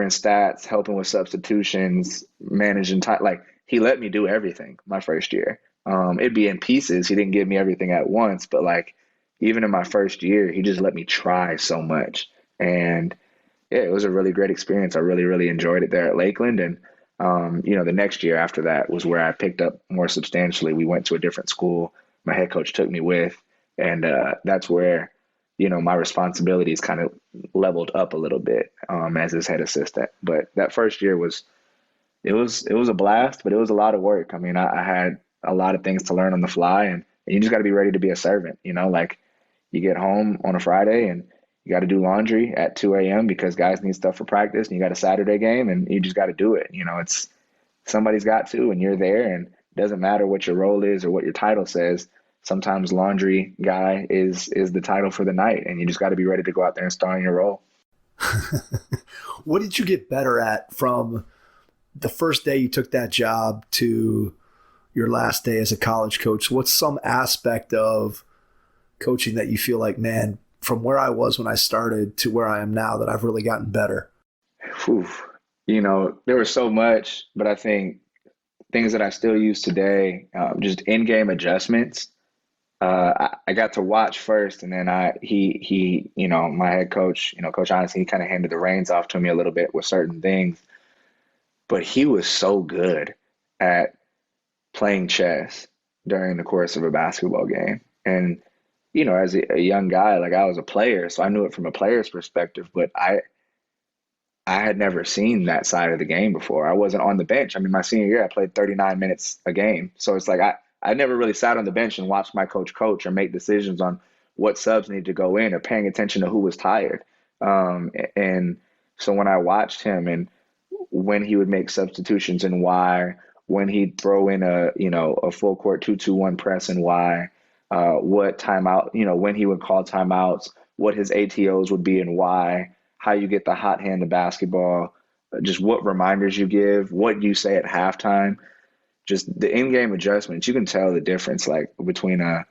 Speaker 2: stats, helping with substitutions, managing time. Like, he let me do everything my first year. It'd be in pieces. He didn't give me everything at once, but like, even in my first year, he just let me try so much. And yeah, it was a really great experience. I really, really enjoyed it there at Lakeland. And, the next year after that was where I picked up more substantially. We went to a different school. My head coach took me with, and that's where, my responsibilities kind of leveled up a little bit, as his head assistant. But that first year was a blast, but it was a lot of work. I mean, I had a lot of things to learn on the fly, and you just got to be ready to be a servant. Like, you get home on a Friday and you got to do laundry at 2 a.m. because guys need stuff for practice, and you got a Saturday game and you just got to do it. It's somebody's got to, and you're there, and it doesn't matter what your role is or what your title says. Sometimes laundry guy is the title for the night, and you just got to be ready to go out there and star in your role.
Speaker 3: What did you get better at from the first day you took that job to your last day as a college coach? What's some aspect of coaching that you feel like, man, from where I was when I started to where I am now, that I've really gotten better?
Speaker 2: There was so much, but I think things that I still use today, just in-game adjustments. I got to watch first, and then my head coach, Coach Honestly, he kind of handed the reins off to me a little bit with certain things, but he was so good at playing chess during the course of a basketball game. And, as a young guy, like, I was a player, so I knew it from a player's perspective, but I had never seen that side of the game before. I wasn't on the bench. I mean, my senior year, I played 39 minutes a game. So it's like, I never really sat on the bench and watched my coach or make decisions on what subs needed to go in or paying attention to who was tired. And so when I watched him and when he would make substitutions and why, when he'd throw in a full court 2-2-1 press and why, what timeout, when he would call timeouts, what his ATOs would be and why, how you get the hot hand of basketball, just what reminders you give, what you say at halftime, just the in-game adjustments. You can tell the difference, like, between a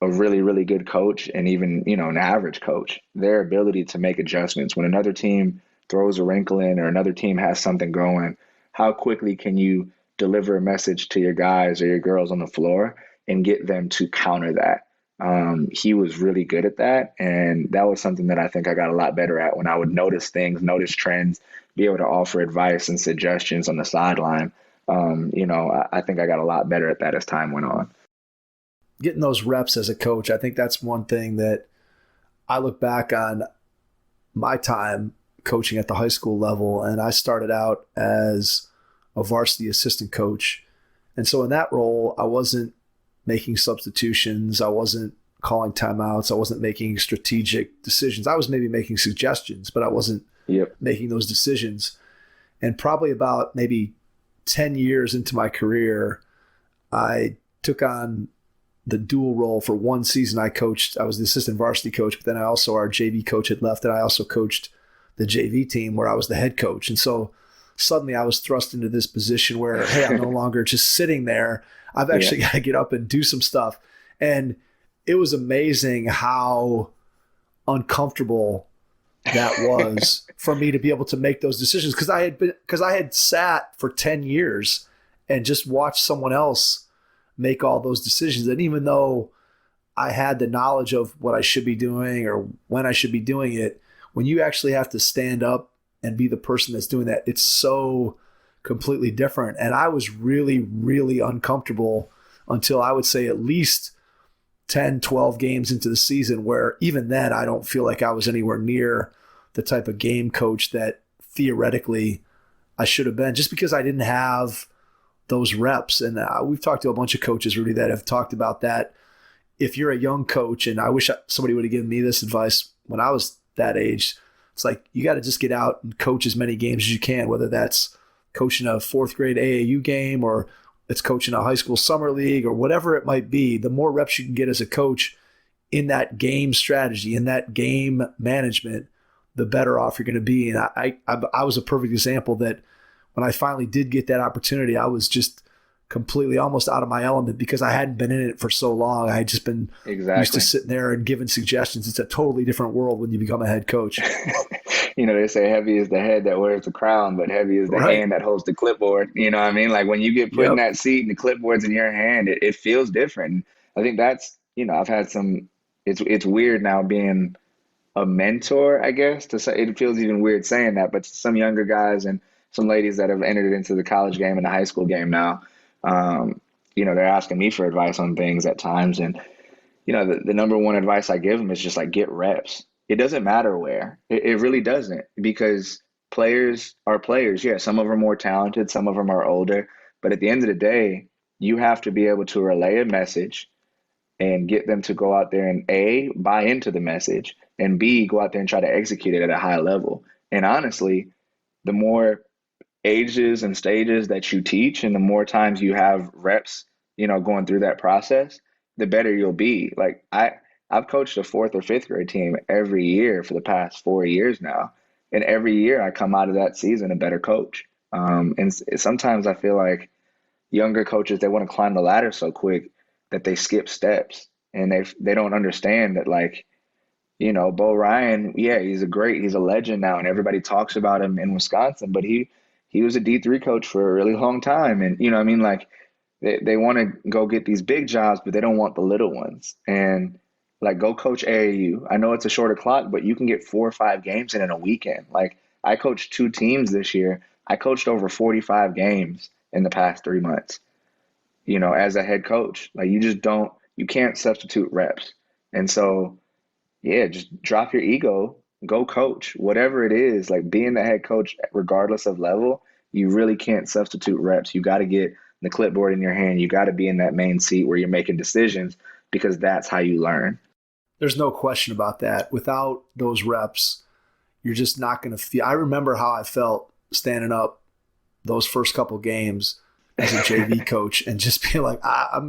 Speaker 2: really, really good coach and even, an average coach, their ability to make adjustments. When another team throws a wrinkle in or another team has something going, how quickly can you deliver a message to your guys or your girls on the floor and get them to counter that? He was really good at that. And that was something that I think I got a lot better at when I would notice things, notice trends, be able to offer advice and suggestions on the sideline. I think I got a lot better at that as time went on.
Speaker 3: Getting those reps as a coach, I think that's one thing that I look back on my time coaching at the high school level. And I started out as a varsity assistant coach. And so in that role, I wasn't making substitutions. I wasn't calling timeouts. I wasn't making strategic decisions. I was maybe making suggestions, but I wasn't making those decisions. And probably about maybe 10 years into my career, I took on the dual role for one season. I was the assistant varsity coach, but then our JV coach had left, and I also coached the JV team where I was the head coach. And so suddenly I was thrust into this position where, hey, I'm no longer just sitting there. I've actually got to get up and do some stuff. And it was amazing how uncomfortable that was for me to be able to make those decisions. Because I had sat for 10 years and just watched someone else make all those decisions. And even though I had the knowledge of what I should be doing or when I should be doing it, when you actually have to stand up and be the person that's doing that, it's so completely different. And I was really, really uncomfortable until I would say at least 10, 12 games into the season, where even then I don't feel like I was anywhere near the type of game coach that theoretically I should have been, just because I didn't have those reps. And we've talked to a bunch of coaches, Rudy, that have talked about that. If you're a young coach, and I wish somebody would have given me this advice when I was that age, it's like you got to just get out and coach as many games as you can, whether that's coaching a fourth grade AAU game or it's coaching a high school summer league or whatever it might be. The more reps you can get as a coach in that game strategy, in that game management, the better off you're going to be. And I was a perfect example that when I finally did get that opportunity, I was just completely almost out of my element because I hadn't been in it for so long. I had just been used to sitting there and giving suggestions. It's a totally different world when you become a head coach.
Speaker 2: They say heavy is the head that wears the crown, but heavy is the hand that holds the clipboard. You know what I mean? Like when you get put in that seat and the clipboard's in your hand, it feels different. I think that's, I've had it's weird now being a mentor, I guess, to say. It feels even weird saying that, but some younger guys and some ladies that have entered into the college game and the high school game now, they're asking me for advice on things at times. And, the number one advice I give them is just like, get reps. It doesn't matter where. It really doesn't, because players are players. Yeah, some of them are more talented, some of them are older. But at the end of the day, you have to be able to relay a message and get them to go out there and A, buy into the message, and B, go out there and try to execute it at a high level. And honestly, the more ages and stages that you teach and the more times you have reps, going through that process, the better you'll be. Like I've coached a fourth or fifth grade team every year for the past 4 years now. And every year I come out of that season a better coach. And sometimes I feel like younger coaches, they want to climb the ladder so quick that they skip steps, and they don't understand that, like, Bo Ryan, he's a legend now, and everybody talks about him in Wisconsin, but he was a D3 coach for a really long time. And, like they want to go get these big jobs, but they don't want the little ones. And like, go coach AAU. I know it's a shorter clock, but you can get 4 or 5 games in a weekend. Like, I coached 2 teams this year. I coached over 45 games in the past 3 months, as a head coach. Like, you can't substitute reps. And so, just drop your ego, go coach, whatever it is. Like, being the head coach, regardless of level, you really can't substitute reps. You got to get the clipboard in your hand. You got to be in that main seat where you're making decisions, because that's how you learn.
Speaker 3: There's no question about that. Without those reps, you're just not going to feel. I remember how I felt standing up those first couple games as a JV coach and just being like, I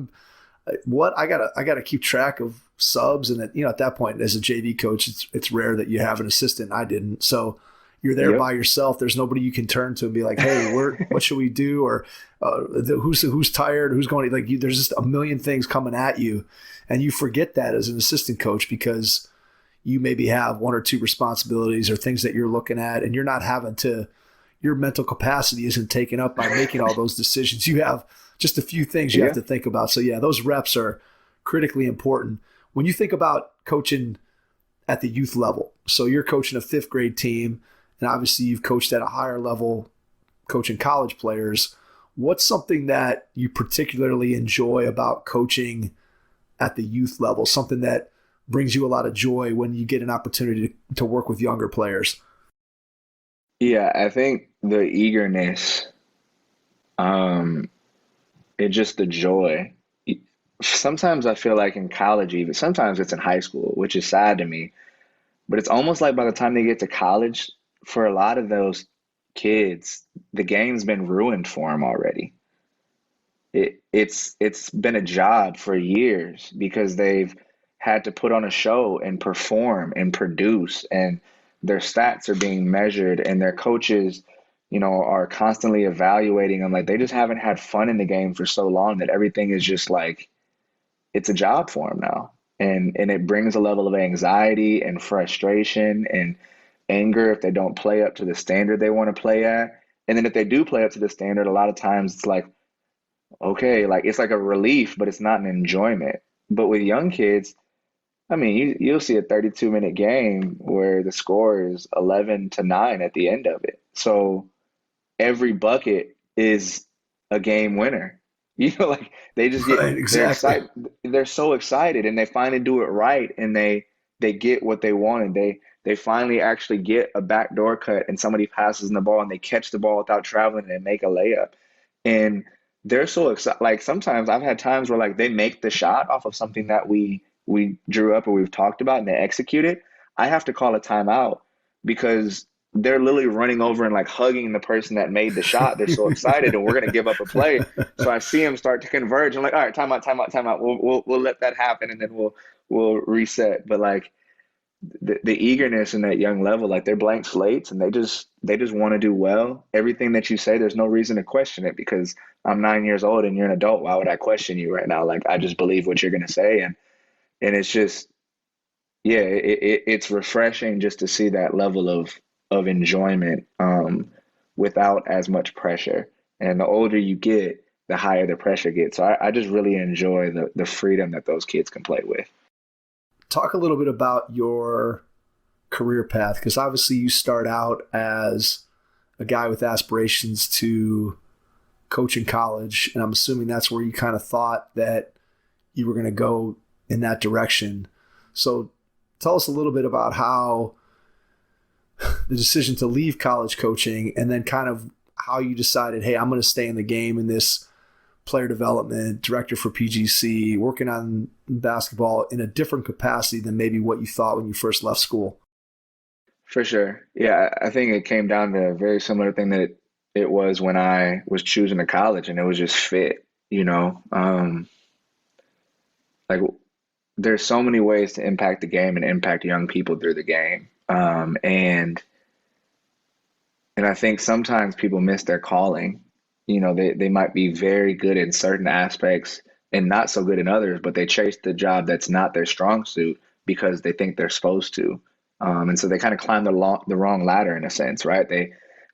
Speaker 3: gotta keep track of subs. And at that point as a JV coach, it's rare that you have an assistant. I didn't. So you're there by yourself. There's nobody you can turn to and be like, hey, what should we do? Or who's tired? Who's going to, like, there's just a million things coming at you. And you forget that as an assistant coach, because you maybe have 1 or 2 responsibilities or things that you're looking at, and you're not having to, your mental capacity isn't taken up by making all those decisions. You have just a few things you have to think about. So those reps are critically important. When you think about coaching at the youth level, so you're coaching a 5th grade team, and obviously you've coached at a higher level, coaching college players. What's something that you particularly enjoy about coaching at the youth level, something that brings you a lot of joy when you get an opportunity to work with younger players?
Speaker 2: Yeah, I think the eagerness Um, it's just the joy. Sometimes I feel like in college, even sometimes it's in high school, which is sad to me. But it's almost like by the time they get to college, for a lot of those kids, the game's been ruined for them already. It's been a job for years because they've had to put on a show and perform and produce, and their stats are being measured, and their coaches, are constantly evaluating them. Like they just haven't had fun in the game for so long that everything is just like it's a job for them now. And it brings a level of anxiety and frustration and anger if they don't play up to the standard they want to play at. And then if they do play up to the standard, a lot of times it's like, okay, like it's like a relief, but it's not an enjoyment. But with young kids, I mean, you'll see a 32-minute game where the score is 11-9 at the end of it. So every bucket is a game winner. Like they just get
Speaker 3: Right,
Speaker 2: they're
Speaker 3: exactly.
Speaker 2: excited. They're so excited, and they finally do it right, and they get what they wanted. They finally actually get a backdoor cut, and somebody passes them the ball, and they catch the ball without traveling and make a layup. And they're so excited. Like sometimes I've had times where like they make the shot off of something that we drew up or we've talked about, and they execute it. I have to call a timeout because they're literally running over and like hugging the person that made the shot. They're so excited, and we're going to give up a play. So I see them start to converge. I'm like, all right, timeout, timeout, timeout. We'll let that happen, and then we'll reset. But like the eagerness in that young level, like they're blank slates, and they just want to do well. Everything that you say, there's no reason to question it because I'm 9 years old and you're an adult. Why would I question you right now? Like I just believe what you're going to say, and it's just yeah, it's refreshing just to see that level of enjoyment without as much pressure. And the older you get, the higher the pressure gets. So I just really enjoy the freedom that those kids can play with.
Speaker 3: Talk a little bit about your career path, because obviously you start out as a guy with aspirations to coach in college, and I'm assuming that's where you kind of thought that you were going to go in that direction. So tell us a little bit about how the decision to leave college coaching and then kind of how you decided, hey, I'm going to stay in the game in this player development, director for PGC, working on basketball in a different capacity than maybe what you thought when you first left school.
Speaker 2: For sure. Yeah, I think it came down to a very similar thing that it was when I was choosing a college, and it was just fit. Like there's so many ways to impact the game and impact young people through the game. And I think sometimes people miss their calling. They might be very good in certain aspects and not so good in others, but they chase the job that's not their strong suit because they think they're supposed to. And so they kind of climb the wrong ladder in a sense, right?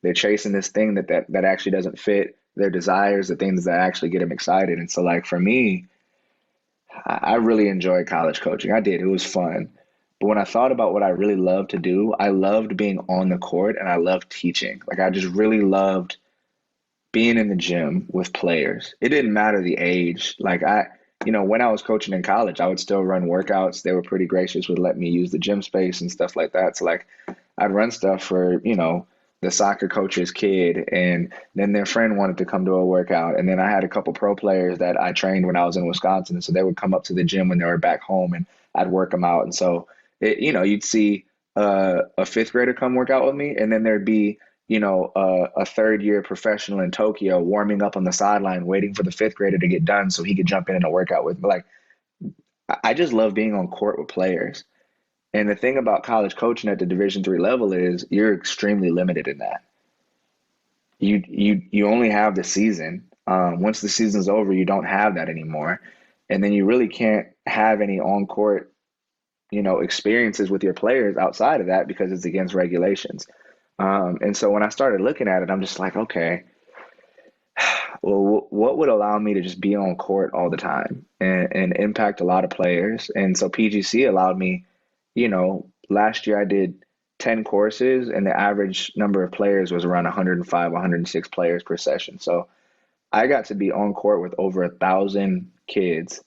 Speaker 2: They're chasing this thing that actually doesn't fit their desires, the things that actually get them excited. And so like for me, I really enjoyed college coaching. I did. It was fun. But when I thought about what I really loved to do, I loved being on the court and I loved teaching. Like I just really loved being in the gym with players. It didn't matter the age. Like when I was coaching in college, I would still run workouts. They were pretty gracious with letting me use the gym space and stuff like that. So like I'd run stuff for, the soccer coach's kid, and then their friend wanted to come to a workout. And then I had a couple pro players that I trained when I was in Wisconsin. So they would come up to the gym when they were back home and I'd work them out. And so, you'd see a fifth grader come work out with me, and then there'd be, a third year professional in Tokyo warming up on the sideline, waiting for the fifth grader to get done so he could jump in a workout with me. Like, I just love being on court with players. And the thing about college coaching at the Division III level is you're extremely limited in that. You only have the season. Once the season's over, you don't have that anymore. And then you really can't have any on-court, experiences with your players outside of that because it's against regulations. And so when I started looking at it, I'm just like, okay, well, what would allow me to just be on court all the time and impact a lot of players? And so PGC allowed me, last year I did 10 courses and the average number of players was around 105, 106 players per session. So I got to be on court with over 1,000 kids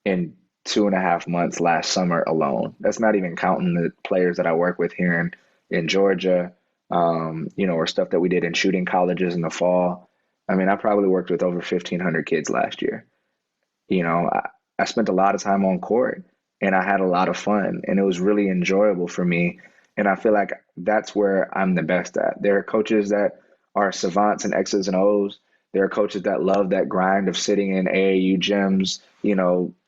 Speaker 2: in 2.5 months last summer alone. That's not even counting the players that I work with here in Georgia, or stuff that we did in shooting colleges in the fall. I mean, I probably worked with over 1,500 kids last year. I spent a lot of time on court and I had a lot of fun and it was really enjoyable for me. And I feel like that's where I'm the best at. There are coaches that are savants in X's and O's. There are coaches that love that grind of sitting in AAU gyms,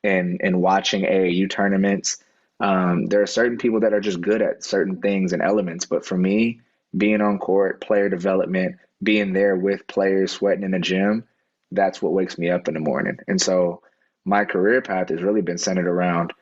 Speaker 2: and watching AAU tournaments. There are certain people that are just good at certain things and elements. But for me, being on court, player development, being there with players, sweating in the gym, that's what wakes me up in the morning. And so my career path has really been centered around,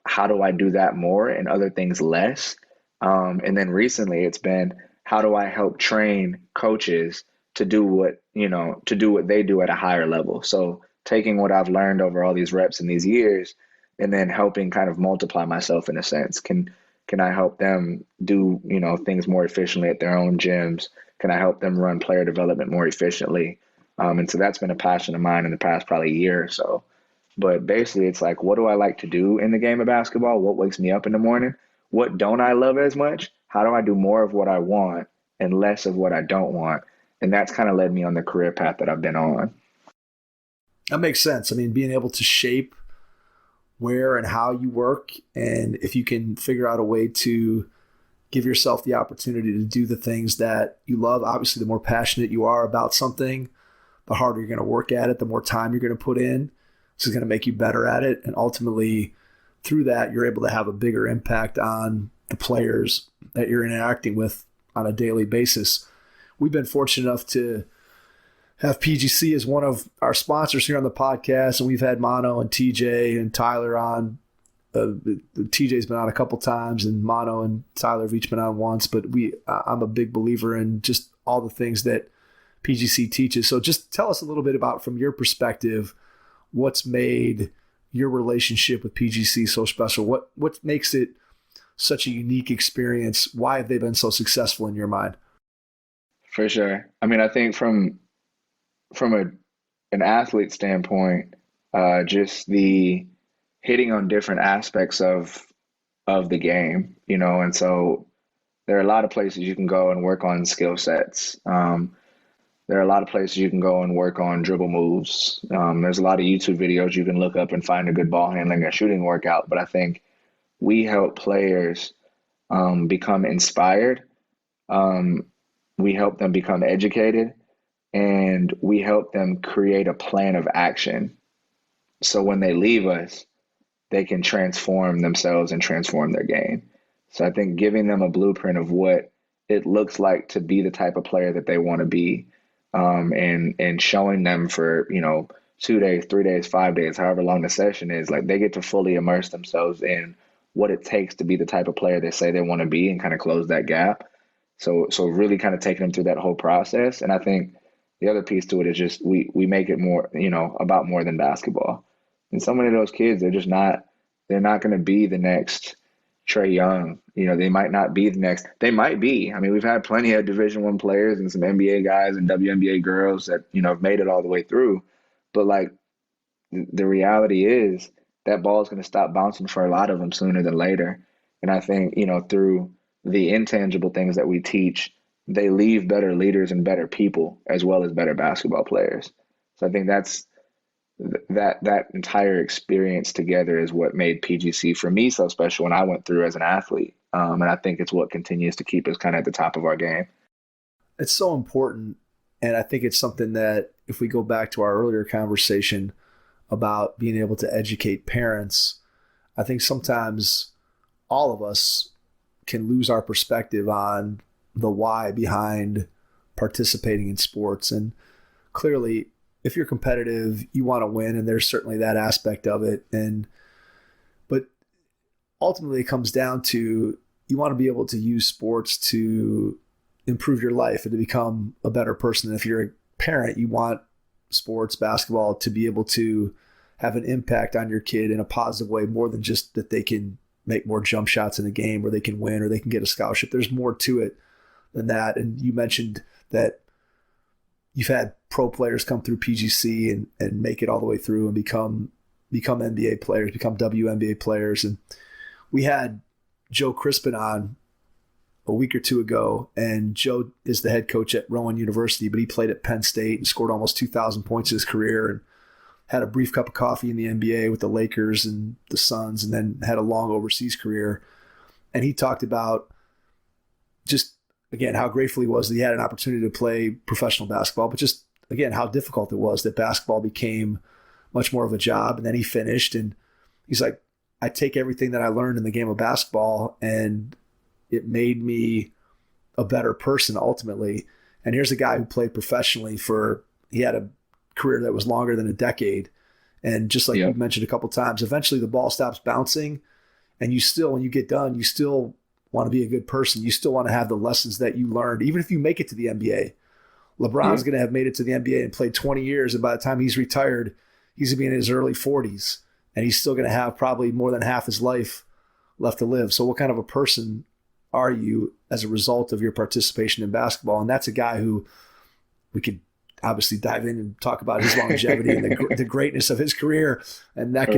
Speaker 2: how do I do that more and other things less? And then recently it's been, how do I help train coaches to do what they do at a higher level? So taking what I've learned over all these reps in these years and then helping kind of multiply myself in a sense. Can I help them do, things more efficiently at their own gyms? Can I help them run player development more efficiently? And so that's been a passion of mine in the past probably year or so. But basically, it's like, what do I like to do in the game of basketball? What wakes me up in the morning? What don't I love as much? How do I do more of what I want and less of what I don't want? And that's kind of led me on the career path that I've been on.
Speaker 3: That makes sense. I mean, being able to shape where and how you work, and if you can figure out a way to give yourself the opportunity to do the things that you love. Obviously, the more passionate you are about something, the harder you're going to work at it, the more time you're going to put in. This is going to make you better at it. And ultimately, through that, you're able to have a bigger impact on the players that you're interacting with on a daily basis. We've been fortunate enough to have PGC as one of our sponsors here on the podcast, and we've had Mono and TJ and Tyler on. TJ's been on a couple times, and Mono and Tyler have each been on once. But I'm a big believer in just all the things that PGC teaches. So just tell us a little bit about, from your perspective, what's made your relationship with PGC so special. What makes it such a unique experience? Why have they been so successful in your mind?
Speaker 2: For sure. I mean, I think from an athlete standpoint, just the hitting on different aspects of the game, and so there are a lot of places you can go and work on skill sets. There are a lot of places you can go and work on dribble moves. There's a lot of YouTube videos you can look up and find a good ball handling or shooting workout. But I think we help players become inspired. We help them become educated, and we help them create a plan of action. So when they leave us, they can transform themselves and transform their game. So I think giving them a blueprint of what it looks like to be the type of player that they want to be, and showing them for, 2 days, 3 days, 5 days, however long the session is, like they get to fully immerse themselves in what it takes to be the type of player they say they want to be and kind of close that gap. So really kind of taking them through that whole process. And I think the other piece to it is just we make it more, about more than basketball. And so many of those kids, they're not going to be the next Trae Young. They might not be the next. They might be. I mean, we've had plenty of Division I players and some NBA guys and WNBA girls that, have made it all the way through. But like the reality is that ball is going to stop bouncing for a lot of them sooner than later. And I think, through the intangible things that we teach, they leave better leaders and better people as well as better basketball players. So I think that entire experience together is what made PGC for me so special when I went through as an athlete. And I think it's what continues to keep us kind of at the top of our game.
Speaker 3: It's so important. And I think it's something that, if we go back to our earlier conversation about being able to educate parents, I think sometimes all of us can lose our perspective on the why behind participating in sports. And clearly, if you're competitive, you want to win, and there's certainly that aspect of it. But ultimately, it comes down to, you want to be able to use sports to improve your life and to become a better person. And if you're a parent, you want sports, basketball, to be able to have an impact on your kid in a positive way, more than just that they can make more jump shots in a game, or they can win, or they can get a scholarship. There's more to it than that. And you mentioned that you've had pro players come through PGC and make it all the way through and become NBA players, become WNBA players. And we had Joe Crispin on a week or two ago, and Joe is the head coach at Rowan University, but he played at Penn State and scored almost 2,000 points in his career and had a brief cup of coffee in the NBA with the Lakers and the Suns, and then had a long overseas career. And he talked about just, again, how grateful he was that he had an opportunity to play professional basketball, but just, again, how difficult it was that basketball became much more of a job. And then he finished, and he's like, I take everything that I learned in the game of basketball, and it made me a better person ultimately. And here's a guy who played professionally he had a career that was longer than a decade. And just like you mentioned a couple of times, eventually the ball stops bouncing, and you still, when you get done, you still want to be a good person. You still want to have the lessons that you learned, even if you make it to the NBA. LeBron's going to have made it to the NBA and played 20 years. And by the time he's retired, he's going to be in his early 40s, and he's still going to have probably more than half his life left to live. So what kind of a person are you as a result of your participation in basketball? And that's a guy who we could obviously dive in and talk about his longevity and the greatness of his career. And that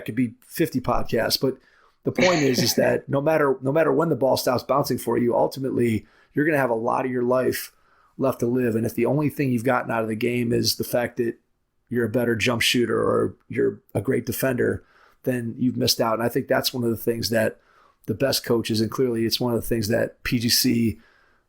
Speaker 3: could be 50 podcasts. But the point is that no matter when the ball stops bouncing for you, ultimately you're going to have a lot of your life left to live. And if the only thing you've gotten out of the game is the fact that you're a better jump shooter or you're a great defender, then you've missed out. And I think that's one of the things that the best coaches, and clearly it's one of the things that PGC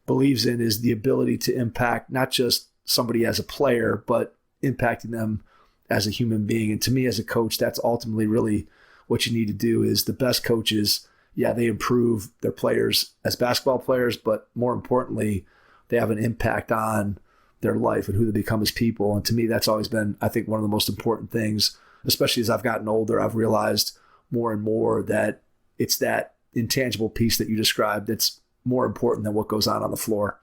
Speaker 3: believes in, is the ability to impact not just somebody as a player, but impacting them as a human being. And to me, as a coach, that's ultimately really what you need to do. Is the best coaches, they improve their players as basketball players, but more importantly, they have an impact on their life and who they become as people. And to me, that's always been, I think, one of the most important things, especially as I've gotten older. I've realized more and more that it's that intangible piece that you described that's more important than what goes on the floor.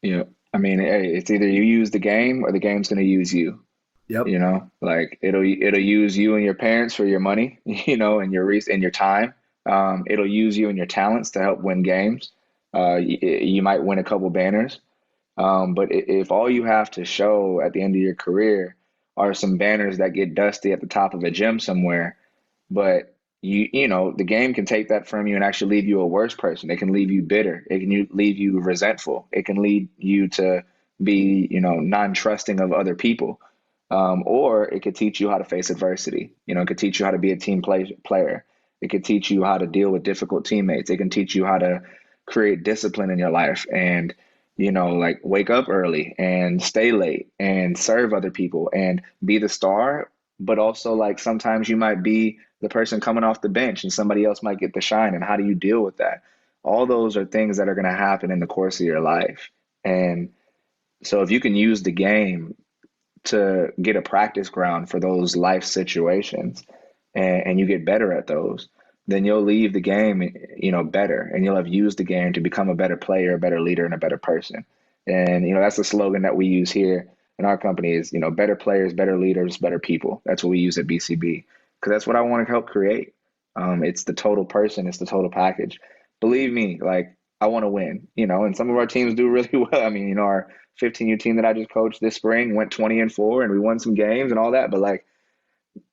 Speaker 2: Yeah. I mean, it's either you use the game or the game's going to use you.
Speaker 3: Yep.
Speaker 2: You know, like it'll use you and your parents for your money, and your time. It'll use you and your talents to help win games. You might win a couple banners. But if all you have to show at the end of your career are some banners that get dusty at the top of a gym somewhere, but the game can take that from you and actually leave you a worse person. It can leave you bitter. It can leave you resentful. It can lead you to be, non-trusting of other people. Or it could teach you how to face adversity. It could teach you how to be a team player. It could teach you how to deal with difficult teammates. It can teach you how to create discipline in your life and, like wake up early and stay late and serve other people and be the star. But also, like, sometimes you might be the person coming off the bench and somebody else might get the shine. And how do you deal with that? All those are things that are going to happen in the course of your life. And so if you can use the game to get a practice ground for those life situations and you get better at those, then you'll leave the game, better, and you'll have used the game to become a better player, a better leader, and a better person. And, that's the slogan that we use here in our company is, better players, better leaders, better people. That's what we use at BCB, because that's what I want to help create. It's the total person. It's the total package. Believe me, like, I want to win, and some of our teams do really well. I mean, our 15U team that I just coached this spring went 20-4 and we won some games and all that. But like,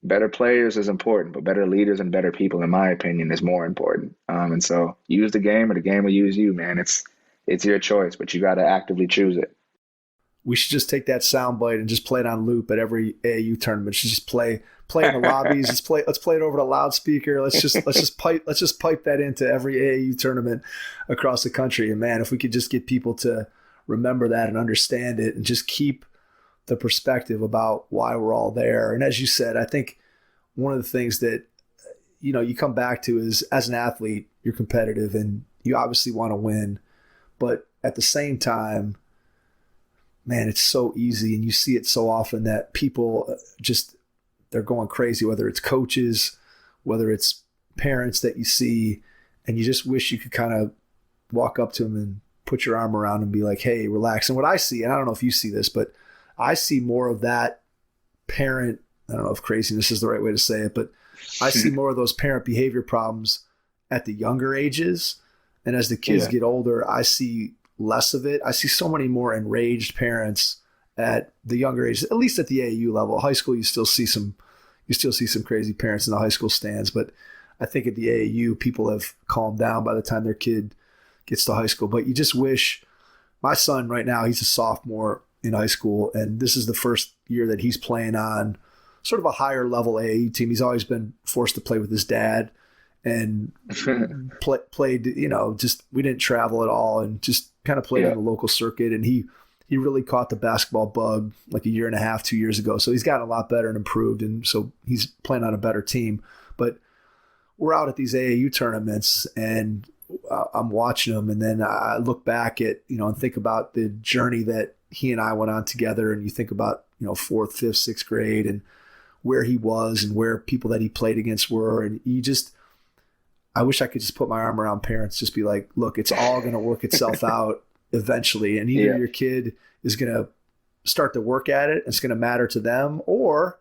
Speaker 2: better players is important, but better leaders and better people, in my opinion, is more important. And so use the game or the game will use you, man. It's your choice, but you got to actively choose it.
Speaker 3: We should just take that soundbite and just play it on loop at every AAU tournament. Just play in the lobbies. Let's play it over the loudspeaker. Let's just pipe that into every AAU tournament across the country. And man, if we could just get people to remember that and understand it and just keep the perspective about why we're all there. And as you said, I think one of the things that, you come back to is, as an athlete, you're competitive and you obviously want to win, but at the same time, man, it's so easy. And you see it so often that people they're going crazy, whether it's coaches, whether it's parents that you see, and you just wish you could kind of walk up to them and put your arm around and be like, hey, relax. And what I see, and I don't know if you see this, but I see more of that parent, I don't know if craziness is the right way to say it, but I see more of those parent behavior problems at the younger ages. And as the kids get older, I see less of it. I see so many more enraged parents at the younger ages, at least at the AAU level. High school, you still see some crazy parents in the high school stands. But I think at the AAU, people have calmed down by the time their kid gets to high school. But you just wish, my son right now, he's a sophomore in high school, and this is the first year that he's playing on sort of a higher level AAU team. He's always been forced to play with his dad and played, just we didn't travel at all and just kind of played on the local circuit. And he really caught the basketball bug like a year and a half, 2 years ago. So he's gotten a lot better and improved. And so he's playing on a better team. But we're out at these AAU tournaments and I'm watching them. And then I look back at, and think about the journey that he and I went on together. And you think about, 4th, 5th, 6th grade and where he was and where people that he played against were. And I wish I could just put my arm around parents, just be like, look, it's all going to work itself out eventually. And either your kid is going to start to work at it, it's going to matter to them, or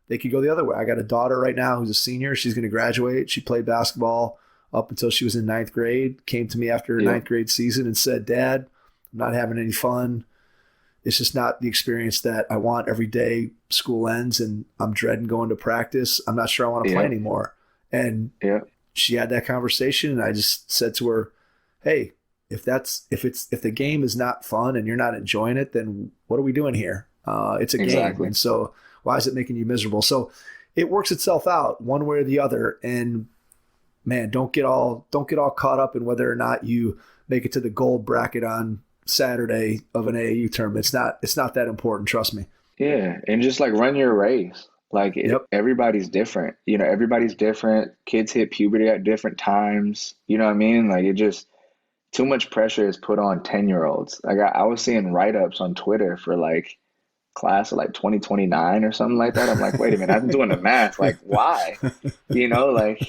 Speaker 3: they could go the other way. I got a daughter right now who's a senior. She's going to graduate. She played basketball up until she was in 9th grade, came to me after her 9th grade season and said, Dad, I'm not having any fun. It's just not the experience that I want every day. School ends and I'm dreading going to practice. I'm not sure I want to play anymore. And she had that conversation and I just said to her, hey, if the game is not fun and you're not enjoying it, then what are we doing here? It's a game. And so why is it making you miserable? So it works itself out one way or the other. And man, don't get all caught up in whether or not you make it to the gold bracket on Saturday of an AAU tournament. It's not that important. Trust me.
Speaker 2: Yeah. And just like run your race. Like everybody's different, everybody's different. Kids hit puberty at different times. You know what I mean? Like it just, too much pressure is put on 10-year-olds. Like I was seeing write-ups on Twitter for like class of like 2029 or something like that. I'm like, wait a minute, I'm doing the math. Like why? Like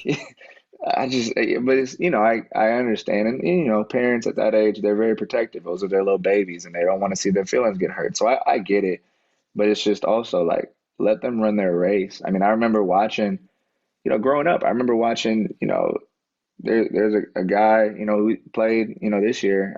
Speaker 2: I just, but it's, I understand. And, parents at that age, they're very protective. Those are their little babies and they don't want to see their feelings get hurt. So I get it, but it's just also like, let them run their race. I mean, I remember watching, growing up, there's a guy, who played, this year,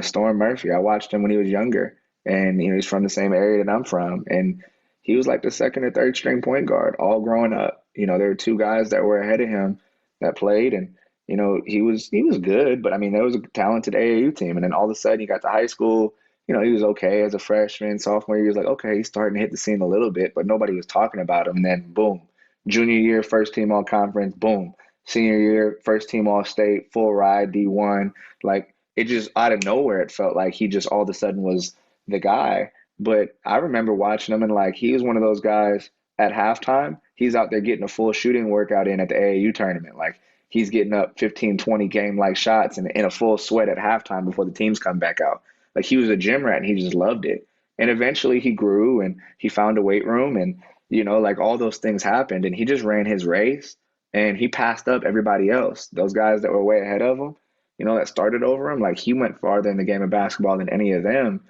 Speaker 2: Storm Murphy. I watched him when he was younger and, he's from the same area that I'm from. And he was like the 2nd or 3rd string point guard all growing up. There were 2 guys that were ahead of him that played and, he was good, but I mean, there was a talented AAU team. And then all of a sudden he got to high school, he was okay as a freshman, sophomore year. He was like, okay, he's starting to hit the scene a little bit, but nobody was talking about him. And then boom, junior year, first team all conference, boom. Senior year, first team all state, full ride, D1. Like it just out of nowhere, it felt like he just all of a sudden was the guy. But I remember watching him and like he was one of those guys at halftime. He's out there getting a full shooting workout in at the AAU tournament. Like he's getting up 15, 20 game-like shots and in a full sweat at halftime before the teams come back out. Like he was a gym rat and he just loved it. And eventually he grew and he found a weight room and, like all those things happened and he just ran his race. And he passed up everybody else. Those guys that were way ahead of him, that started over him. Like he went farther in the game of basketball than any of them,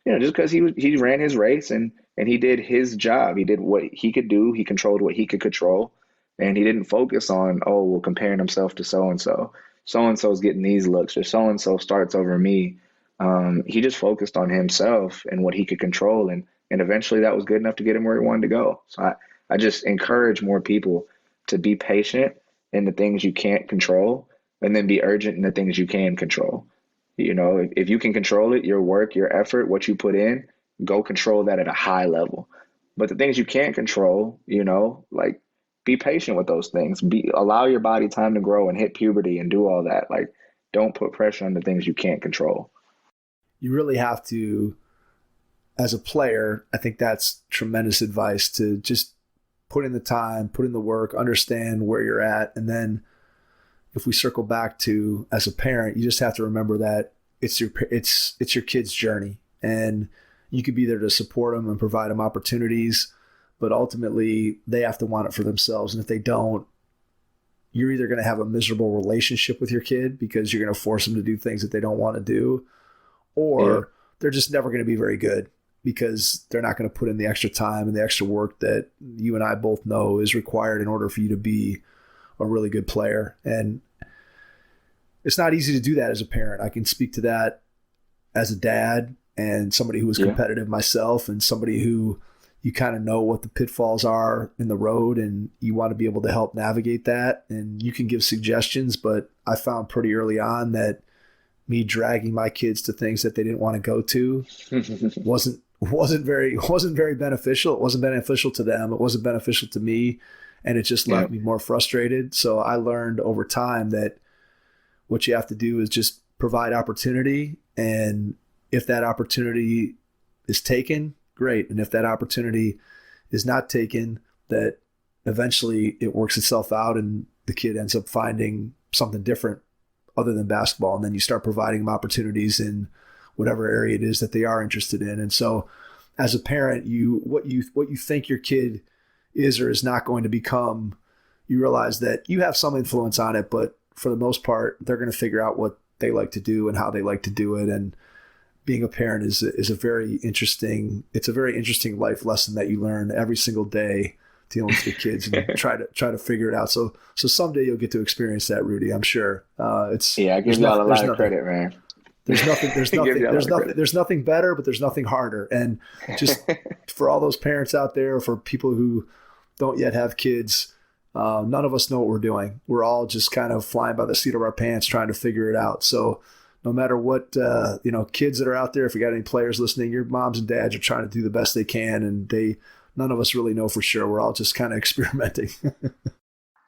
Speaker 2: just because he ran his race and he did his job. He did what he could do. He controlled what he could control. And he didn't focus on, comparing himself to so-and-so. So-and-so's getting these looks or so-and-so starts over me. He just focused on himself and what he could control. And eventually that was good enough to get him where he wanted to go. So I just encourage more people to be patient in the things you can't control and then be urgent in the things you can control. If you can control it, your work, your effort, what you put in, go control that at a high level. But the things you can't control, like be patient with those things. Allow your body time to grow and hit puberty and do all that. Like don't put pressure on the things you can't control.
Speaker 3: You really have to, as a player, I think that's tremendous advice to just put in the time, put in the work, understand where you're at. And then if we circle back to as a parent, you just have to remember that it's your kid's journey and you could be there to support them and provide them opportunities, but ultimately they have to want it for themselves. And if they don't, you're either going to have a miserable relationship with your kid because you're going to force them to do things that they don't want to do, or they're just never going to be very good because they're not going to put in the extra time and the extra work that you and I both know is required in order for you to be a really good player. And it's not easy to do that as a parent. I can speak to that as a dad and somebody who was competitive myself and somebody who you kind of know what the pitfalls are in the road and you want to be able to help navigate that. And you can give suggestions, but I found pretty early on that me dragging my kids to things that they didn't want to go to wasn't very beneficial. It wasn't beneficial to them. It wasn't beneficial to me. And it just left me more frustrated. So I learned over time that what you have to do is just provide opportunity. And if that opportunity is taken, great. And if that opportunity is not taken, that eventually it works itself out and the kid ends up finding something different other than basketball. And then you start providing them opportunities in whatever area it is that they are interested in. And so as a parent, what you think your kid is or is not going to become, you realize that you have some influence on it, but for the most part, they're going to figure out what they like to do and how they like to do it. And being a parent is a very interesting life lesson that you learn every single day dealing with your kids and try to figure it out. So someday you'll get to experience that, Rudy. I'm sure.
Speaker 2: I give y'all a lot of credit, man.
Speaker 3: There's nothing better, but there's nothing harder. And just for all those parents out there, for people who don't yet have kids, none of us know what we're doing. We're all just kind of flying by the seat of our pants, trying to figure it out. So no matter what, kids that are out there, if you got any players listening, your moms and dads are trying to do the best they can, and none of us really know for sure. We're all just kind of experimenting.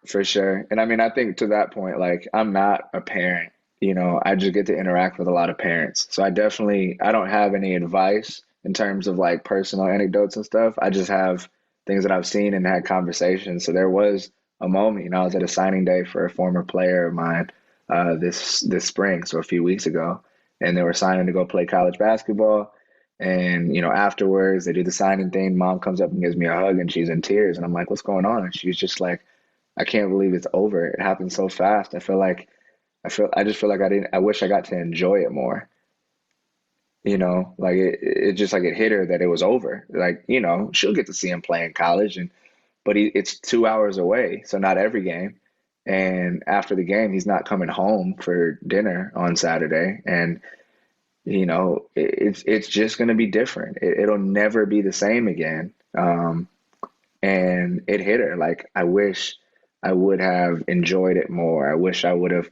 Speaker 2: For sure. And I mean, I think to that point, like, I'm not a parent, I just get to interact with a lot of parents. So I don't have any advice in terms of like personal anecdotes and stuff. I just have things that I've seen and had conversations. So there was a moment, I was at a signing day for a former player of mine this spring, so a few weeks ago, and they were signing to go play college basketball. And, afterwards they do the signing thing. Mom comes up and gives me a hug and she's in tears. And I'm like, what's going on? And she's just like, I can't believe it's over. It happened so fast. I just feel like I wish I got to enjoy it more. Like it just like it hit her that it was over. Like, she'll get to see him play in college but it's 2 hours away. So not every game. And after the game, he's not coming home for dinner on Saturday. And, it's just going to be different. It'll never be the same again. And it hit her. Like, I wish I would have enjoyed it more. I wish I would have,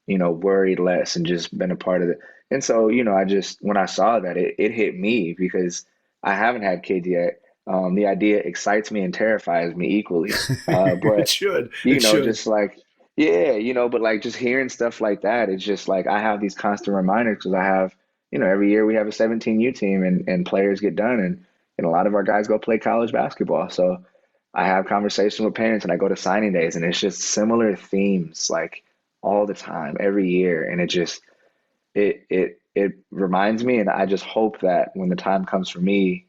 Speaker 2: worried less and just been a part of it. And so, when I saw that, it hit me because I haven't had kids yet. The idea excites me and terrifies me equally. But
Speaker 3: it should.
Speaker 2: Just like, but like just hearing stuff like that, it's just like I have these constant reminders because I have, every year we have a 17U team and players get done and a lot of our guys go play college basketball. So I have conversations with parents and I go to signing days and it's just similar themes like all the time, every year. And it reminds me, and I just hope that when the time comes for me,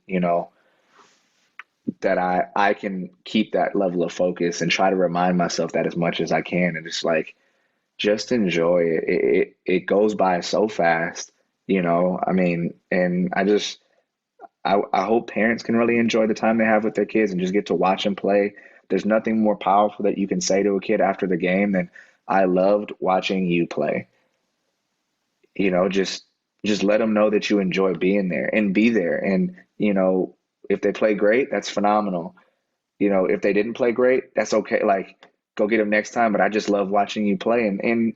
Speaker 2: that I can keep that level of focus and try to remind myself that as much as I can, and just enjoy it. It goes by so fast, I mean, and I hope parents can really enjoy the time they have with their kids and just get to watch them play. There's nothing more powerful that you can say to a kid after the game than I loved watching you play. Just let them know that you enjoy being there and be there. And, if they play great, that's phenomenal. If they didn't play great, that's okay. Like, go get them next time. But I just love watching you play. And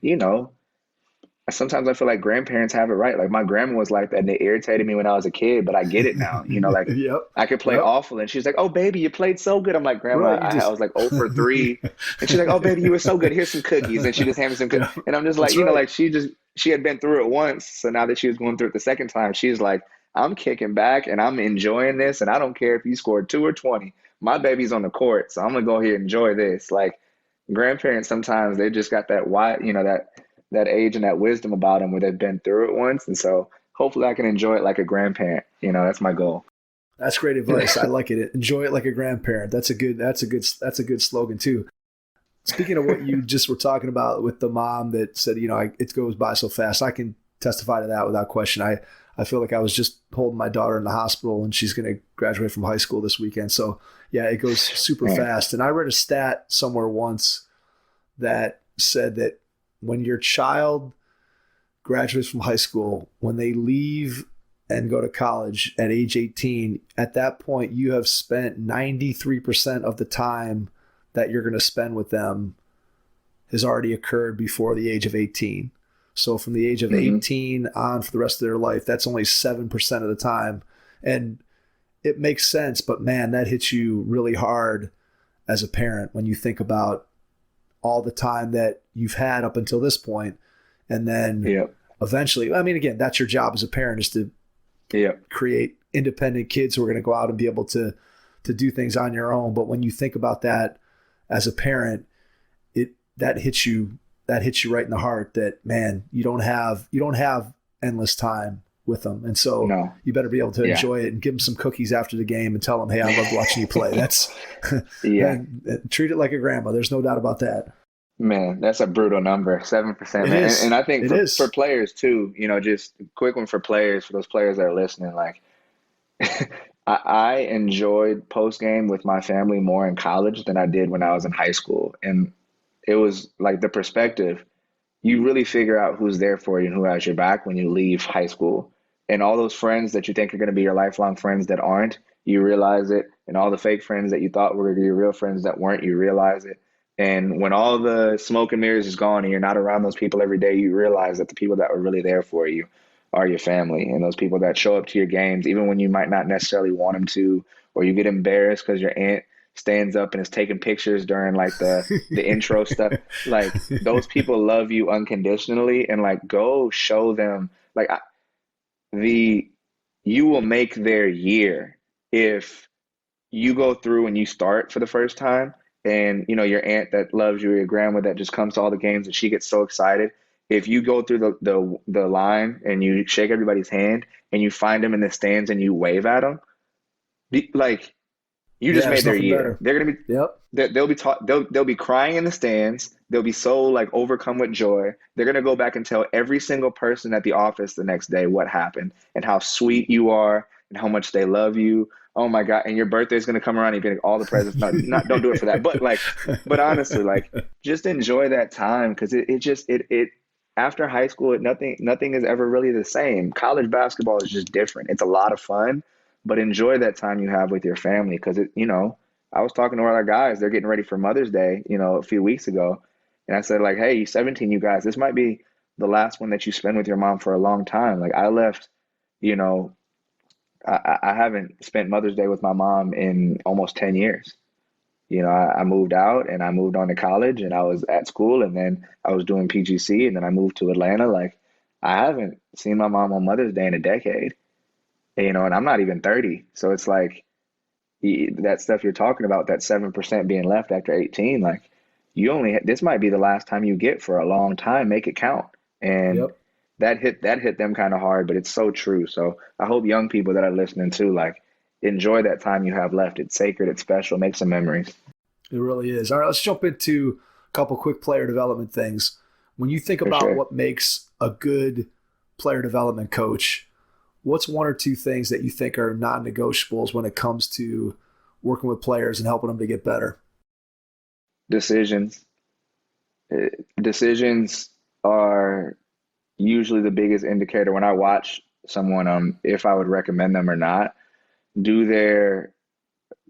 Speaker 2: sometimes I feel like grandparents have it right. Like, my grandma was like that and it irritated me when I was a kid, but I get it now. Like
Speaker 3: yep.
Speaker 2: I could play awful. And she's like, oh, baby, you played so good. I'm like, Grandma,
Speaker 3: right,
Speaker 2: I was like 0 for 3. And she's like, oh, baby, you were so good. Here's some cookies. And she just handed me some cookies. Yeah. And I'm just like,
Speaker 3: right.
Speaker 2: like she had been through it once. So now that she was going through it the second time, she's like, I'm kicking back and I'm enjoying this. And I don't care if you scored 2 or 20. My baby's on the court. So I'm going to go here and enjoy this. Like, grandparents, sometimes they just got that that age and that wisdom about them where they've been through it once. And so hopefully I can enjoy it like a grandparent. That's my goal.
Speaker 3: That's great advice. I like it. Enjoy it like a grandparent. That's a good slogan too. Speaking of what you just were talking about with the mom that said, it goes by so fast. I can testify to that without question. I feel like I was just holding my daughter in the hospital and she's going to graduate from high school this weekend. So yeah, it goes super fast. And I read a stat somewhere once that said that when your child graduates from high school, when they leave and go to college at age 18, at that point, you have spent 93% of the time that you're going to spend with them has already occurred before the age of 18. So from the age of 18 on for the rest of their life, that's only 7% of the time. And it makes sense, but man, that hits you really hard as a parent when you think about all the time that you've had up until this point. And then eventually, I mean, again, that's your job as a parent, is to create independent kids who are going to go out and be able to do things on your own. But when you think about that as a parent, that hits you right in the heart that, man, you don't have endless time with them. And so you better be able to enjoy it and give them some cookies after the game and tell them, hey, I loved watching you play. That's treat it like a grandma. There's no doubt about that.
Speaker 2: Man, that's a brutal number, 7%. Man. And I think for players too, just a quick one for players, for those players that are listening, like I enjoyed post game with my family more in college than I did when I was in high school. And it was like the perspective, you really figure out who's there for you and who has your back when you leave high school. And all those friends that you think are going to be your lifelong friends that aren't, you realize it. And all the fake friends that you thought were your real friends that weren't, you realize it. And when all the smoke and mirrors is gone and you're not around those people every day, you realize that the people that were really there for you are your family, and those people that show up to your games, even when you might not necessarily want them to, or you get embarrassed because your aunt stands up and is taking pictures during like the intro stuff. Like, those people love you unconditionally, and like, go show them, like, you will make their year if you go through and you start for the first time, and your aunt that loves you, or your grandma that just comes to all the games and she gets so excited. If you go through the line and you shake everybody's hand and you find them in the stands and you wave at them, like, you just made their year. Better. They're gonna be they'll be crying in the stands. They'll be so like overcome with joy. They're gonna go back and tell every single person at the office the next day what happened and how sweet you are and how much they love you. Oh my God! And your birthday is gonna come around. You're getting all the presents. Don't do it for that. But honestly, like, just enjoy that time, because it after high school, nothing is ever really the same. College basketball is just different. It's a lot of fun, but enjoy that time you have with your family, because I was talking to other guys. They're getting ready for Mother's Day, a few weeks ago, and I said, like, hey, you're 17, you guys, this might be the last one that you spend with your mom for a long time. Like, I left, I haven't spent Mother's Day with my mom in almost 10 years. I moved out and I moved on to college, and I was at school, and then I was doing PGC, and then I moved to Atlanta. Like, I haven't seen my mom on Mother's Day in a decade, and I'm not even 30. So it's like, that stuff you're talking about, that 7% being left after 18, like, this might be the last time you get for a long time. Make it count. And that hit them kind of hard, but it's so true. So I hope young people that are listening too, like, enjoy that time you have left. It's sacred. It's special. Make some memories.
Speaker 3: It really is. All right, let's jump into a couple quick player development things. When you think about what makes a good player development coach, what's one or two things that you think are non-negotiables when it comes to working with players and helping them to get better?
Speaker 2: Decisions. Decisions are usually the biggest indicator when I watch someone if I would recommend them or not. Do their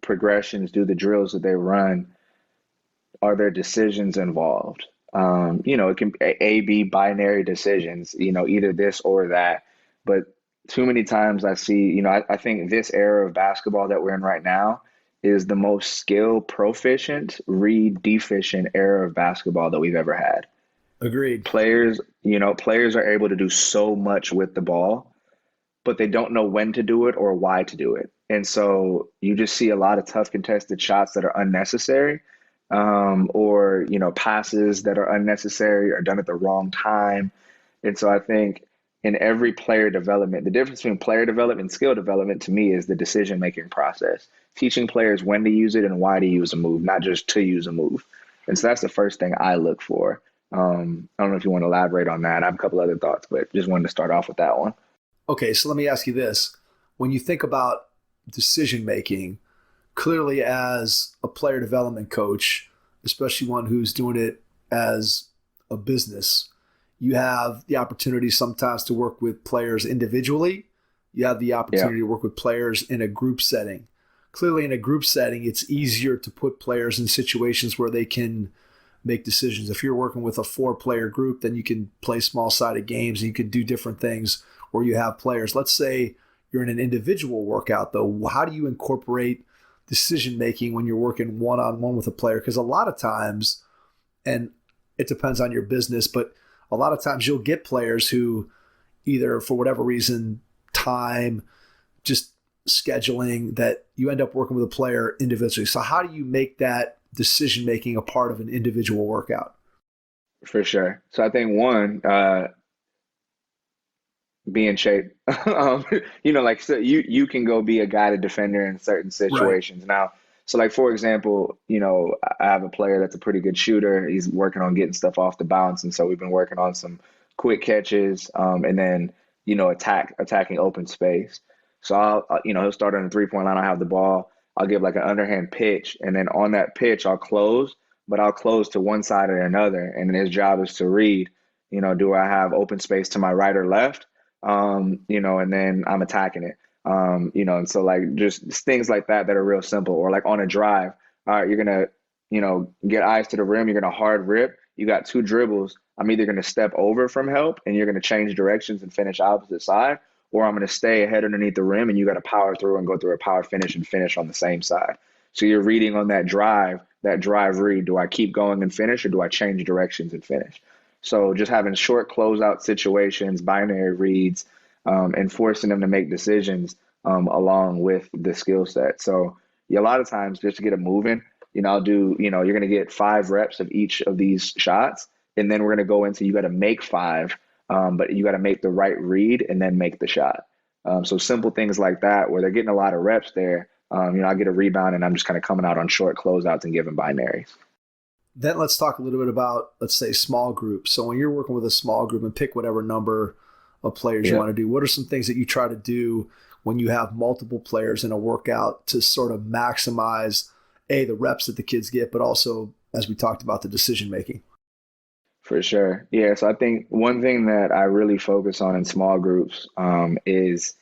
Speaker 2: progressions, do the drills that they run, are there decisions involved? It can A, B binary decisions, either this or that. But too many times I see, I think this era of basketball that we're in right now is the most skill proficient, read deficient era of basketball that we've ever had.
Speaker 3: Agreed.
Speaker 2: Players are able to do so much with the ball, but they don't know when to do it or why to do it. And so you just see a lot of tough contested shots that are unnecessary, or passes that are unnecessary or done at the wrong time. And so I think in every player development, the difference between player development and skill development to me is the decision-making process, teaching players when to use it and why to use a move, not just to use a move. And so that's the first thing I look for. I don't know if you want to elaborate on that. I have a couple other thoughts, but just wanted to start off with that one.
Speaker 3: Okay, so let me ask you this. When you think about decision-making, clearly as a player development coach, especially one who's doing it as a business, you have the opportunity sometimes to work with players individually. You have the opportunity to work with players in a group setting. Clearly in a group setting, it's easier to put players in situations where they can make decisions. If you're working with a 4-player group, then you can play small-sided games and you can do different things where you have players. Let's say you're in an individual workout, though. How do you incorporate decision-making when you're working one-on-one with a player? Because a lot of times, and it depends on your business, but a lot of times you'll get players who either for whatever reason, time, just scheduling, that you end up working with a player individually. So how do you make that decision-making a part of an individual workout?
Speaker 2: For sure. So I think one, be in shape. Like, so you can go be a guided defender in certain situations. Right. Now, so like, for example, I have a player that's a pretty good shooter. He's working on getting stuff off the bounce. And so we've been working on some quick catches, and then, attacking open space. So he'll start on the 3-point line. I'll have the ball. I'll give like an underhand pitch. And then on that pitch, I'll close, but I'll close to one side or another. And then his job is to read, do I have open space to my right or left? And then I'm attacking it. And so like just things like that are real simple. Or like on a drive, all right, you're going to, get eyes to the rim. You're going to hard rip. You got 2 dribbles. I'm either going to step over from help and you're going to change directions and finish opposite side, or I'm going to stay ahead underneath the rim and you got to power through and go through a power finish and finish on the same side. So you're reading on that drive read. Do I keep going and finish, or do I change directions and finish? So just having short closeout situations, binary reads, and forcing them to make decisions along with the skill set. So a lot of times, just to get it moving, I'll do, you're going to get 5 reps of each of these shots. And then we're going to go into, you got to make 5, but you got to make the right read and then make the shot. So simple things like that, where they're getting a lot of reps there. I get a rebound and I'm just kind of coming out on short closeouts and giving binaries.
Speaker 3: Then let's talk a little bit about, let's say, small groups. So when you're working with a small group, and pick whatever number of players you want to do, what are some things that you try to do when you have multiple players in a workout to sort of maximize, the reps that the kids get, but also, as we talked about, the decision-making?
Speaker 2: For sure. Yeah. So I think one thing that I really focus on in small groups is,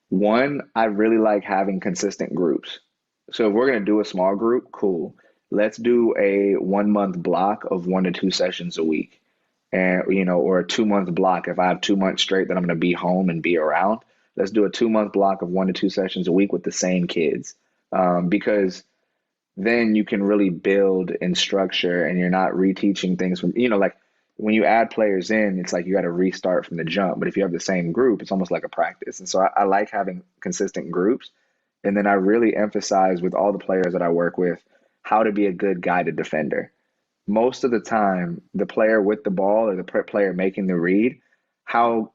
Speaker 2: one, I really like having consistent groups. So if we're going to do a small group, cool. Let's do a 1-month block of 1 to 2 sessions a week. And, or a 2-month block. If I have 2 months straight that I'm going to be home and be around, let's do a 2-month block of 1 to 2 sessions a week with the same kids. Because then you can really build and structure, and you're not reteaching things from, like when you add players in, it's like you got to restart from the jump. But if you have the same group, it's almost like a practice. And so I like having consistent groups. And then I really emphasize with all the players that I work with how to be a good guided defender. Most of the time, the player with the ball or the player making the read, how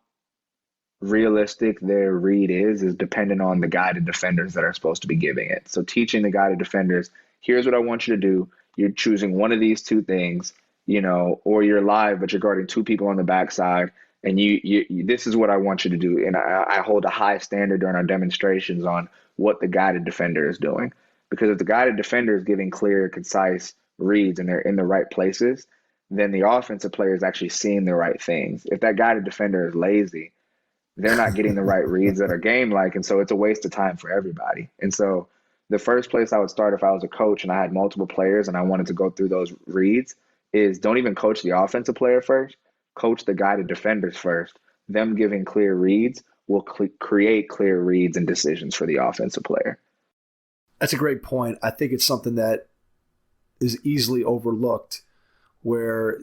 Speaker 2: realistic their read is dependent on the guided defenders that are supposed to be giving it. So teaching the guided defenders, here's what I want you to do. You're choosing one of these 2 things, or you're live, but you're guarding 2 people on the backside, and you this is what I want you to do. And I hold a high standard during our demonstrations on what the guided defender is doing. Because if the guided defender is giving clear, concise reads and they're in the right places, then the offensive player is actually seeing the right things. If that guided defender is lazy, they're not getting the right reads that are game-like, and so it's a waste of time for everybody. And so the first place I would start if I was a coach and I had multiple players and I wanted to go through those reads is, don't even coach the offensive player first, coach the guided defenders first. Them giving clear reads will create clear reads and decisions for the offensive player.
Speaker 3: That's a great point. I think it's something that is easily overlooked, where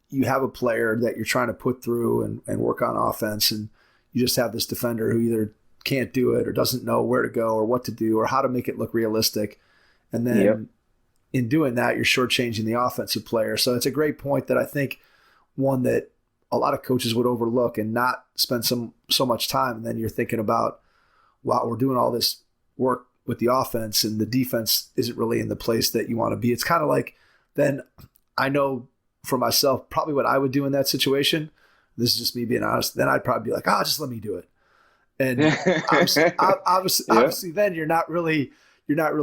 Speaker 3: you have a player that you're trying to put through and work on offense, and you just have this defender who either can't do it or doesn't know where to go or what to do or how to make it look realistic. And then in doing that, you're shortchanging the offensive player. So it's a great point that I think one that a lot of coaches would overlook and not spend so much time. And then you're thinking about, wow, we're doing all this work with the offense and the defense isn't really in the place that you want to be. It's kind of like, then I know for myself, probably what I would do in that situation, this is just me being honest, then I'd probably be like, just let me do it. And obviously then you're not really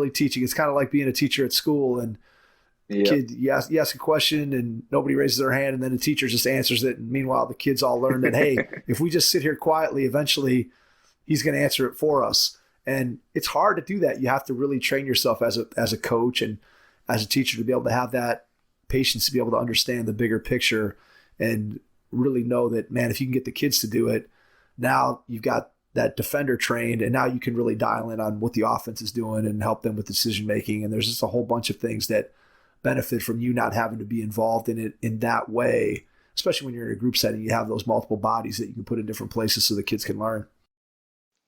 Speaker 3: teaching. It's kind of like being a teacher at school, and kid, you ask a question and nobody raises their hand, and then the teacher just answers it. And meanwhile, the kids all learn that, hey, if we just sit here quietly, eventually he's going to answer it for us. And it's hard to do that. You have to really train yourself as a coach and as a teacher to be able to have that patience to be able to understand the bigger picture and really know that, man, if you can get the kids to do it, now you've got that defender trained, and now you can really dial in on what the offense is doing and help them with decision making. And there's just a whole bunch of things that benefit from you not having to be involved in it in that way, especially when you're in a group setting. You have those multiple bodies that you can put in different places so the kids can learn.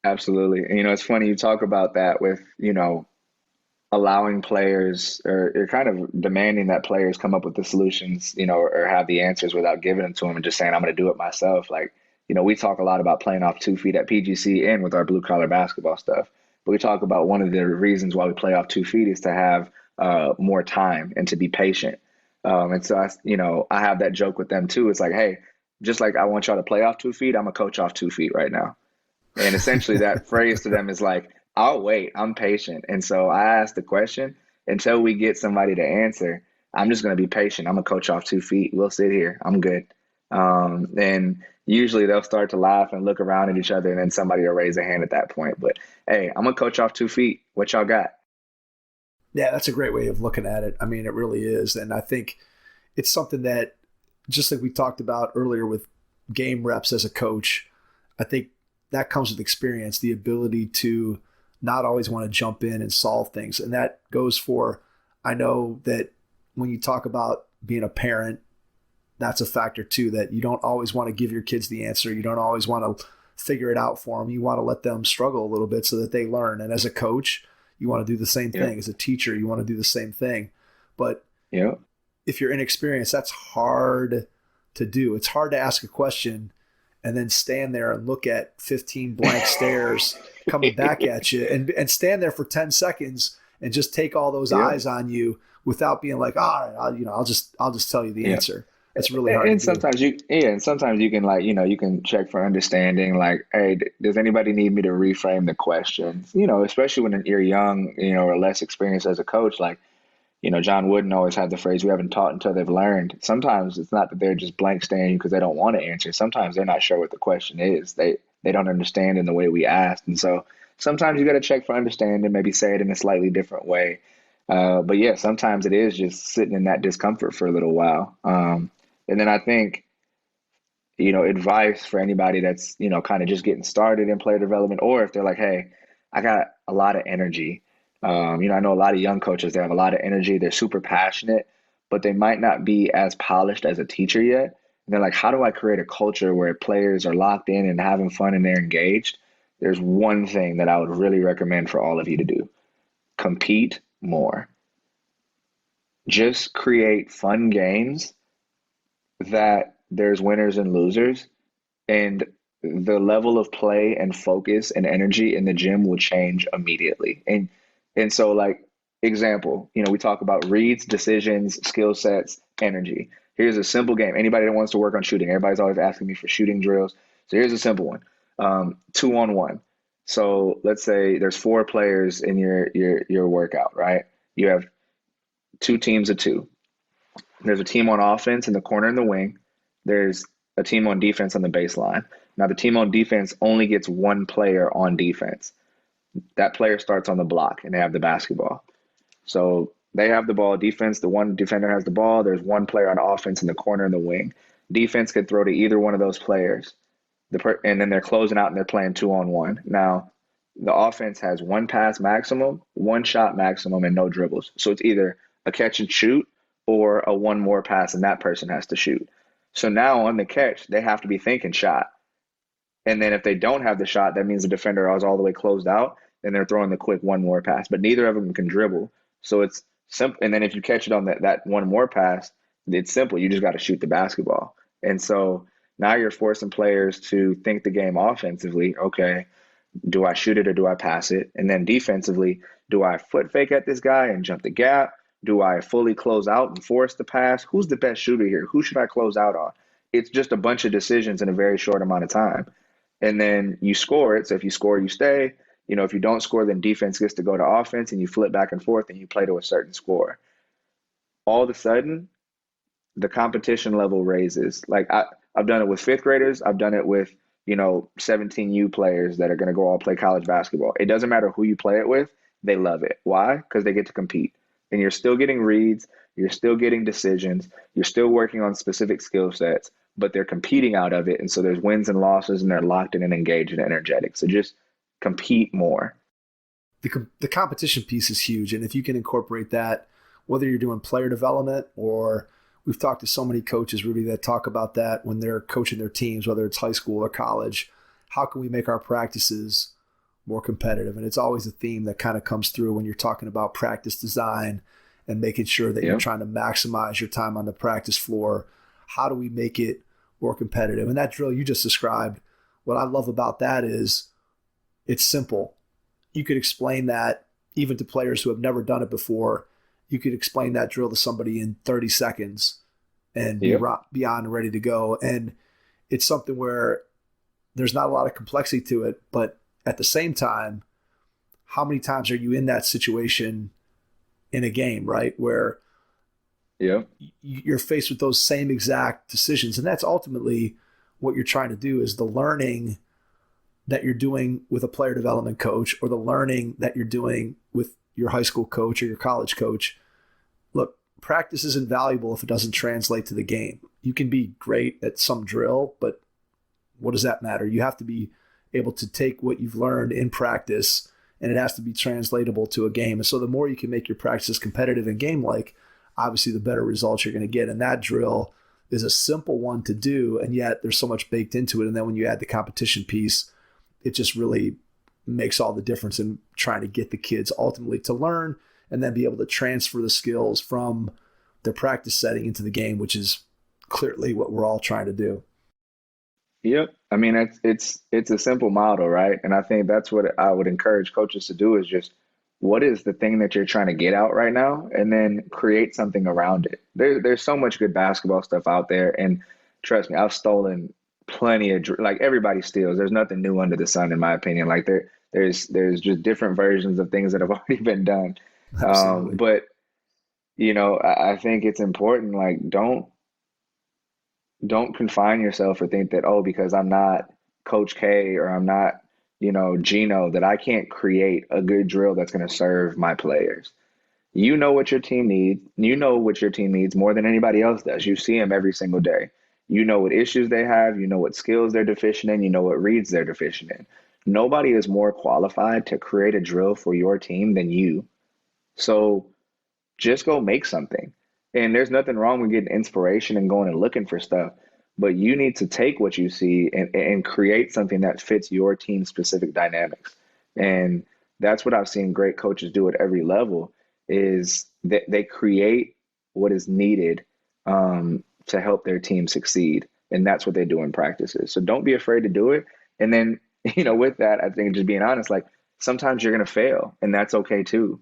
Speaker 2: Absolutely. And, it's funny you talk about that with, allowing players, or you're kind of demanding that players come up with the solutions, or have the answers without giving them to them and just saying, I'm going to do it myself. Like, we talk a lot about playing off 2 feet at PGC and with our blue collar basketball stuff. But we talk about one of the reasons why we play off 2 feet is to have more time and to be patient. And so, I have that joke with them too. It's like, hey, just like I want y'all to play off 2 feet, I'm a coach off 2 feet right now. And essentially that phrase to them is like, I'll wait, I'm patient. And so I ask the question until we get somebody to answer. I'm just going to be patient. I'm a coach off 2 feet. We'll sit here. I'm good. And usually they'll start to laugh and look around at each other, and then somebody will raise a hand at that point. But hey, I'm a coach off 2 feet. What y'all got?
Speaker 3: Yeah, that's a great way of looking at it. I mean, it really is. And I think it's something that, just like we talked about earlier with game reps as a coach, I think that comes with experience, the ability to not always want to jump in and solve things. And that goes for, I know that when you talk about being a parent, that's a factor too, that you don't always want to give your kids the answer. You don't always want to figure it out for them. You want to let them struggle a little bit so that they learn. And as a coach, you want to do the same thing. As a teacher, you want to do the same thing. But if you're inexperienced, that's hard to do. It's hard to ask a question and then stand there and look at 15 blank stares coming back at you, and stand there for 10 seconds and just take all those eyes on you without being like, all right, I'll just tell you the answer. It's really hard.
Speaker 2: And sometimes you can, like, you can check for understanding, like, hey, does anybody need me to reframe the questions? Especially when you're young, or less experienced as a coach, like, John Wooden always had the phrase, we haven't taught until they've learned. Sometimes it's not that they're just blank staring you because they don't want to answer. Sometimes they're not sure what the question is. They don't understand in the way we asked. And so sometimes you got to check for understanding, maybe say it in a slightly different way. But yeah, sometimes it is just sitting in that discomfort for a little while. And then I think, advice for anybody that's, kind of just getting started in player development, or if they're like, hey, I got a lot of energy. I know a lot of young coaches, they have a lot of energy. They're super passionate, but they might not be as polished as a teacher yet. And they're like, how do I create a culture where players are locked in and having fun and they're engaged? There's one thing that I would really recommend for all of you to do. Compete more. Just create fun games that there's winners and losers, and the level of play and focus and energy in the gym will change immediately. And so, like, example, we talk about reads, decisions, skill sets, energy. Here's a simple game. Anybody that wants to work on shooting, everybody's always asking me for shooting drills. So here's a simple one. 2-on-1. So let's say there's 4 players in your workout, right? You have 2 teams of 2. There's a team on offense in the corner and the wing. There's a team on defense on the baseline. Now, the team on defense only gets 1 player on defense. That player starts on the block and they have the basketball. So they have the ball. Defense, the one defender has the ball. There's 1 player on offense in the corner and the wing. Defense could throw to either one of those players. And then they're closing out and they're playing 2-on-1. Now, the offense has 1 pass maximum, 1 shot maximum, and no dribbles. So it's either a catch and shoot or a 1 more pass and that person has to shoot. So now on the catch, they have to be thinking shot. And then if they don't have the shot, that means the defender is all the way closed out, and they're throwing the quick 1 more pass. But neither of them can dribble. So it's simple. And then if you catch it on that 1 more pass, it's simple. You just got to shoot the basketball. And so now you're forcing players to think the game offensively. Okay, do I shoot it or do I pass it? And then defensively, do I foot fake at this guy and jump the gap? Do I fully close out and force the pass? Who's the best shooter here? Who should I close out on? It's just a bunch of decisions in a very short amount of time. And then you score it. So if you score, you stay. If you don't score, then defense gets to go to offense and you flip back and forth and you play to a certain score. All of a sudden, the competition level raises. Like I've done it with 5th graders. I've done it with, 17U players that are going to go all play college basketball. It doesn't matter who you play it with. They love it. Why? Because they get to compete. And you're still getting reads. You're still getting decisions. You're still working on specific skill sets, but they're competing out of it. And so there's wins and losses, and they're locked in and engaged and energetic. So just compete more.
Speaker 3: The competition piece is huge. And if you can incorporate that, whether you're doing player development, or we've talked to so many coaches, Rudy, that talk about that when they're coaching their teams, whether it's high school or college, how can we make our practices more competitive? And it's always a theme that kind of comes through when you're talking about practice design and making sure that you're trying to maximize your time on the practice floor. How do we make it more competitive? And that drill you just described, what I love about that is it's simple. You could explain that even to players who have never done it before. You could explain that drill to somebody in 30 seconds and be beyond ready to go. And it's something where there's not a lot of complexity to it, but at the same time, how many times are you in that situation in a game, right? Where you're faced with those same exact decisions. And that's ultimately what you're trying to do, is the learning that you're doing with a player development coach, or the learning that you're doing with your high school coach or your college coach. Look, practice isn't valuable if it doesn't translate to the game. You can be great at some drill, but what does that matter? You have to be able to take what you've learned in practice, and it has to be translatable to a game. And so the more you can make your practices competitive and game-like, obviously the better results you're going to get. And that drill is a simple one to do, and yet there's so much baked into it. And then when you add the competition piece, it just really makes all the difference in trying to get the kids ultimately to learn and then be able to transfer the skills from their practice setting into the game, which is clearly what we're all trying to do.
Speaker 2: Yep. I mean, it's a simple model, right? And I think that's what I would encourage coaches to do, is just, what is the thing that you're trying to get out right now, and then create something around it. There's so much good basketball stuff out there, and trust me, I've stolen plenty of, like, everybody steals. There's nothing new under the sun, in my opinion. Like there's just different versions of things that have already been done. But I think it's important, like, don't confine yourself or think that, oh, because I'm not Coach K or I'm not, Gino, that I can't create a good drill that's going to serve my players. You know what your team needs. You know what your team needs more than anybody else does. You see them every single day. You know what issues they have. You know what skills they're deficient in. You know what reads they're deficient in. Nobody is more qualified to create a drill for your team than you. So just go make something. And there's nothing wrong with getting inspiration and going and looking for stuff. But you need to take what you see and create something that fits your team's specific dynamics. And that's what I've seen great coaches do at every level, is that they create what is needed to help their team succeed. And that's what they do in practices. So don't be afraid to do it. And then, with that, I think just being honest, like, sometimes you're going to fail, and that's okay too.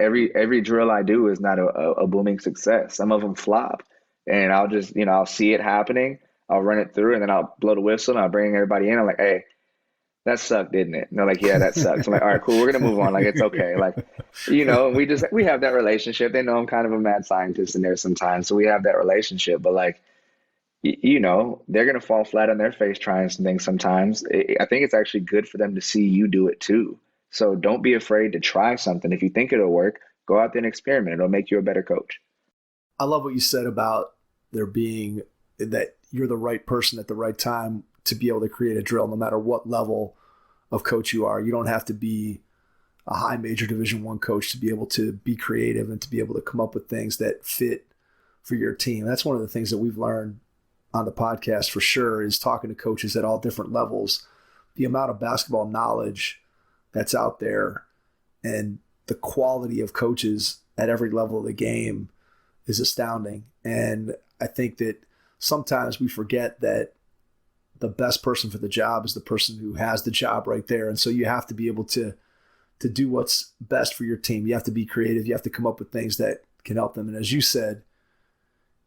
Speaker 2: Every drill I do is not a booming success. Some of them flop, and I'll just, I'll see it happening. I'll run it through, and then I'll blow the whistle, and I'll bring everybody in. I'm like, hey, that sucked, didn't it? And they're like, yeah, that sucks. I'm like, all right, cool. We're going to move on. Like, it's okay. Like, we have that relationship. They know I'm kind of a mad scientist in there sometimes. So we have that relationship, but like, they're going to fall flat on their face trying some things sometimes. I think it's actually good for them to see you do it too. So don't be afraid to try something. If you think it'll work, go out there and experiment. It'll make you a better coach.
Speaker 3: I love what you said about there being that you're the right person at the right time to be able to create a drill, no matter what level of coach you are. You don't have to be a high major Division I coach to be able to be creative and to be able to come up with things that fit for your team. That's one of the things that we've learned on the podcast for sure, is talking to coaches at all different levels. The amount of basketball knowledge that's out there and the quality of coaches at every level of the game is astounding. And I think that sometimes we forget that the best person for the job is the person who has the job right there. And so you have to be able to do what's best for your team. You have to be creative. You have to come up with things that can help them. And as you said,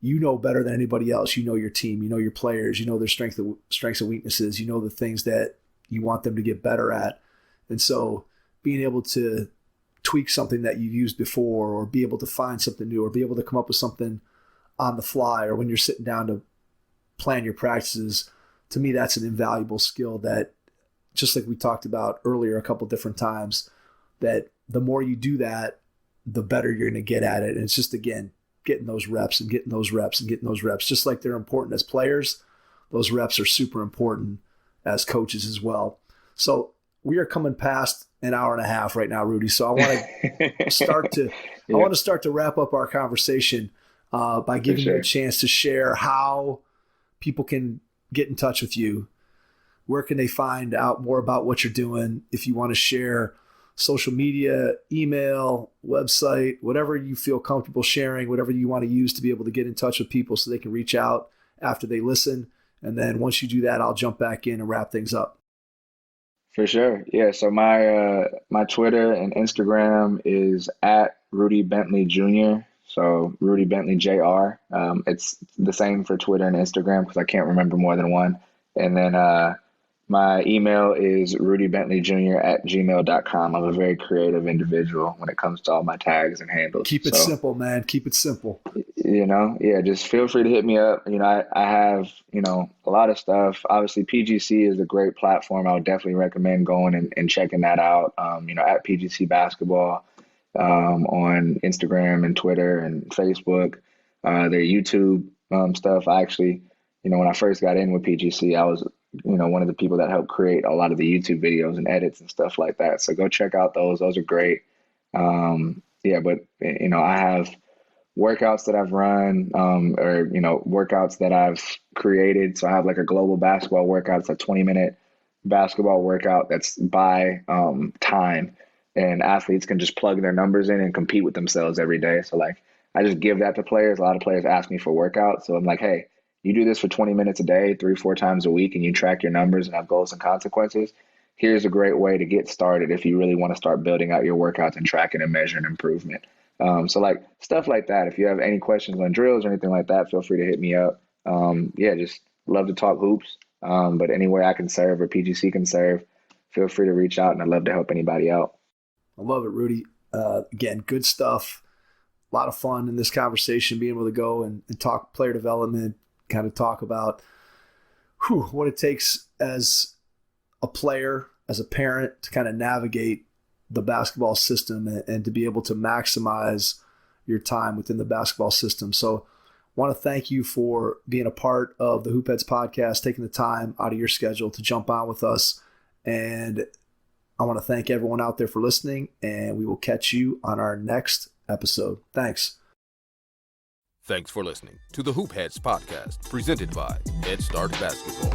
Speaker 3: you know better than anybody else. You know your team, you know your players, you know their strengths and weaknesses, you know the things that you want them to get better at. And so being able to tweak something that you've used before, or be able to find something new, or be able to come up with something on the fly, or when you're sitting down to plan your practices, to me, that's an invaluable skill that, just like we talked about earlier a couple different times, that the more you do that, the better you're going to get at it. And it's just, again, getting those reps and getting those reps and getting those reps. Just like they're important as players, those reps are super important as coaches as well. So we are coming past an hour and a half right now, Rudy. So I want to start to wrap up our conversation by giving you a chance to share how people can get in touch with you. Where can they find out more about what you're doing? If you want to share social media, email, website, whatever you feel comfortable sharing, whatever you want to use to be able to get in touch with people so they can reach out after they listen. And then once you do that, I'll jump back in and wrap things up.
Speaker 2: For sure. Yeah. So my Twitter and Instagram is at Rudy Bentley Jr. So Rudy Bentley Jr. It's the same for Twitter and Instagram because I can't remember more than one. And then my email is rudybentleyjr@gmail.com. I'm a very creative individual when it comes to all my tags and handles.
Speaker 3: Keep it simple, man. Keep it simple.
Speaker 2: Just feel free to hit me up. I have, a lot of stuff. Obviously, PGC is a great platform. I would definitely recommend going and checking that out. At PGC Basketball on Instagram and Twitter and Facebook, their YouTube stuff. I actually, when I first got in with PGC, I was one of the people that helped create a lot of the YouTube videos and edits and stuff like that. So go check out those. Those are great. But I have workouts that I've run, or workouts that I've created. So I have like a global basketball workout. It's a 20-minute basketball workout that's by time, and athletes can just plug their numbers in and compete with themselves every day. So like I just give that to players. A lot of players ask me for workouts. So I'm like, hey, you do this for 20 minutes a day, 3-4 times a week, and you track your numbers and have goals and consequences. Here's a great way to get started if you really want to start building out your workouts and tracking and measuring improvement. So like stuff like that. If you have any questions on drills or anything like that, feel free to hit me up. Just love to talk hoops. But any way I can serve or PGC can serve, feel free to reach out, and I'd love to help anybody out.
Speaker 3: I love it, Rudy. Again, good stuff. A lot of fun in this conversation, being able to go and talk player development, kind of talk about what it takes as a player, as a parent, to kind of navigate the basketball system and to be able to maximize your time within the basketball system. So I want to thank you for being a part of the Hoopheads podcast, taking the time out of your schedule to jump on with us. And I want to thank everyone out there for listening, and we will catch you on our next episode. Thanks.
Speaker 1: Thanks for listening to the Hoopheads podcast, presented by Head Start Basketball.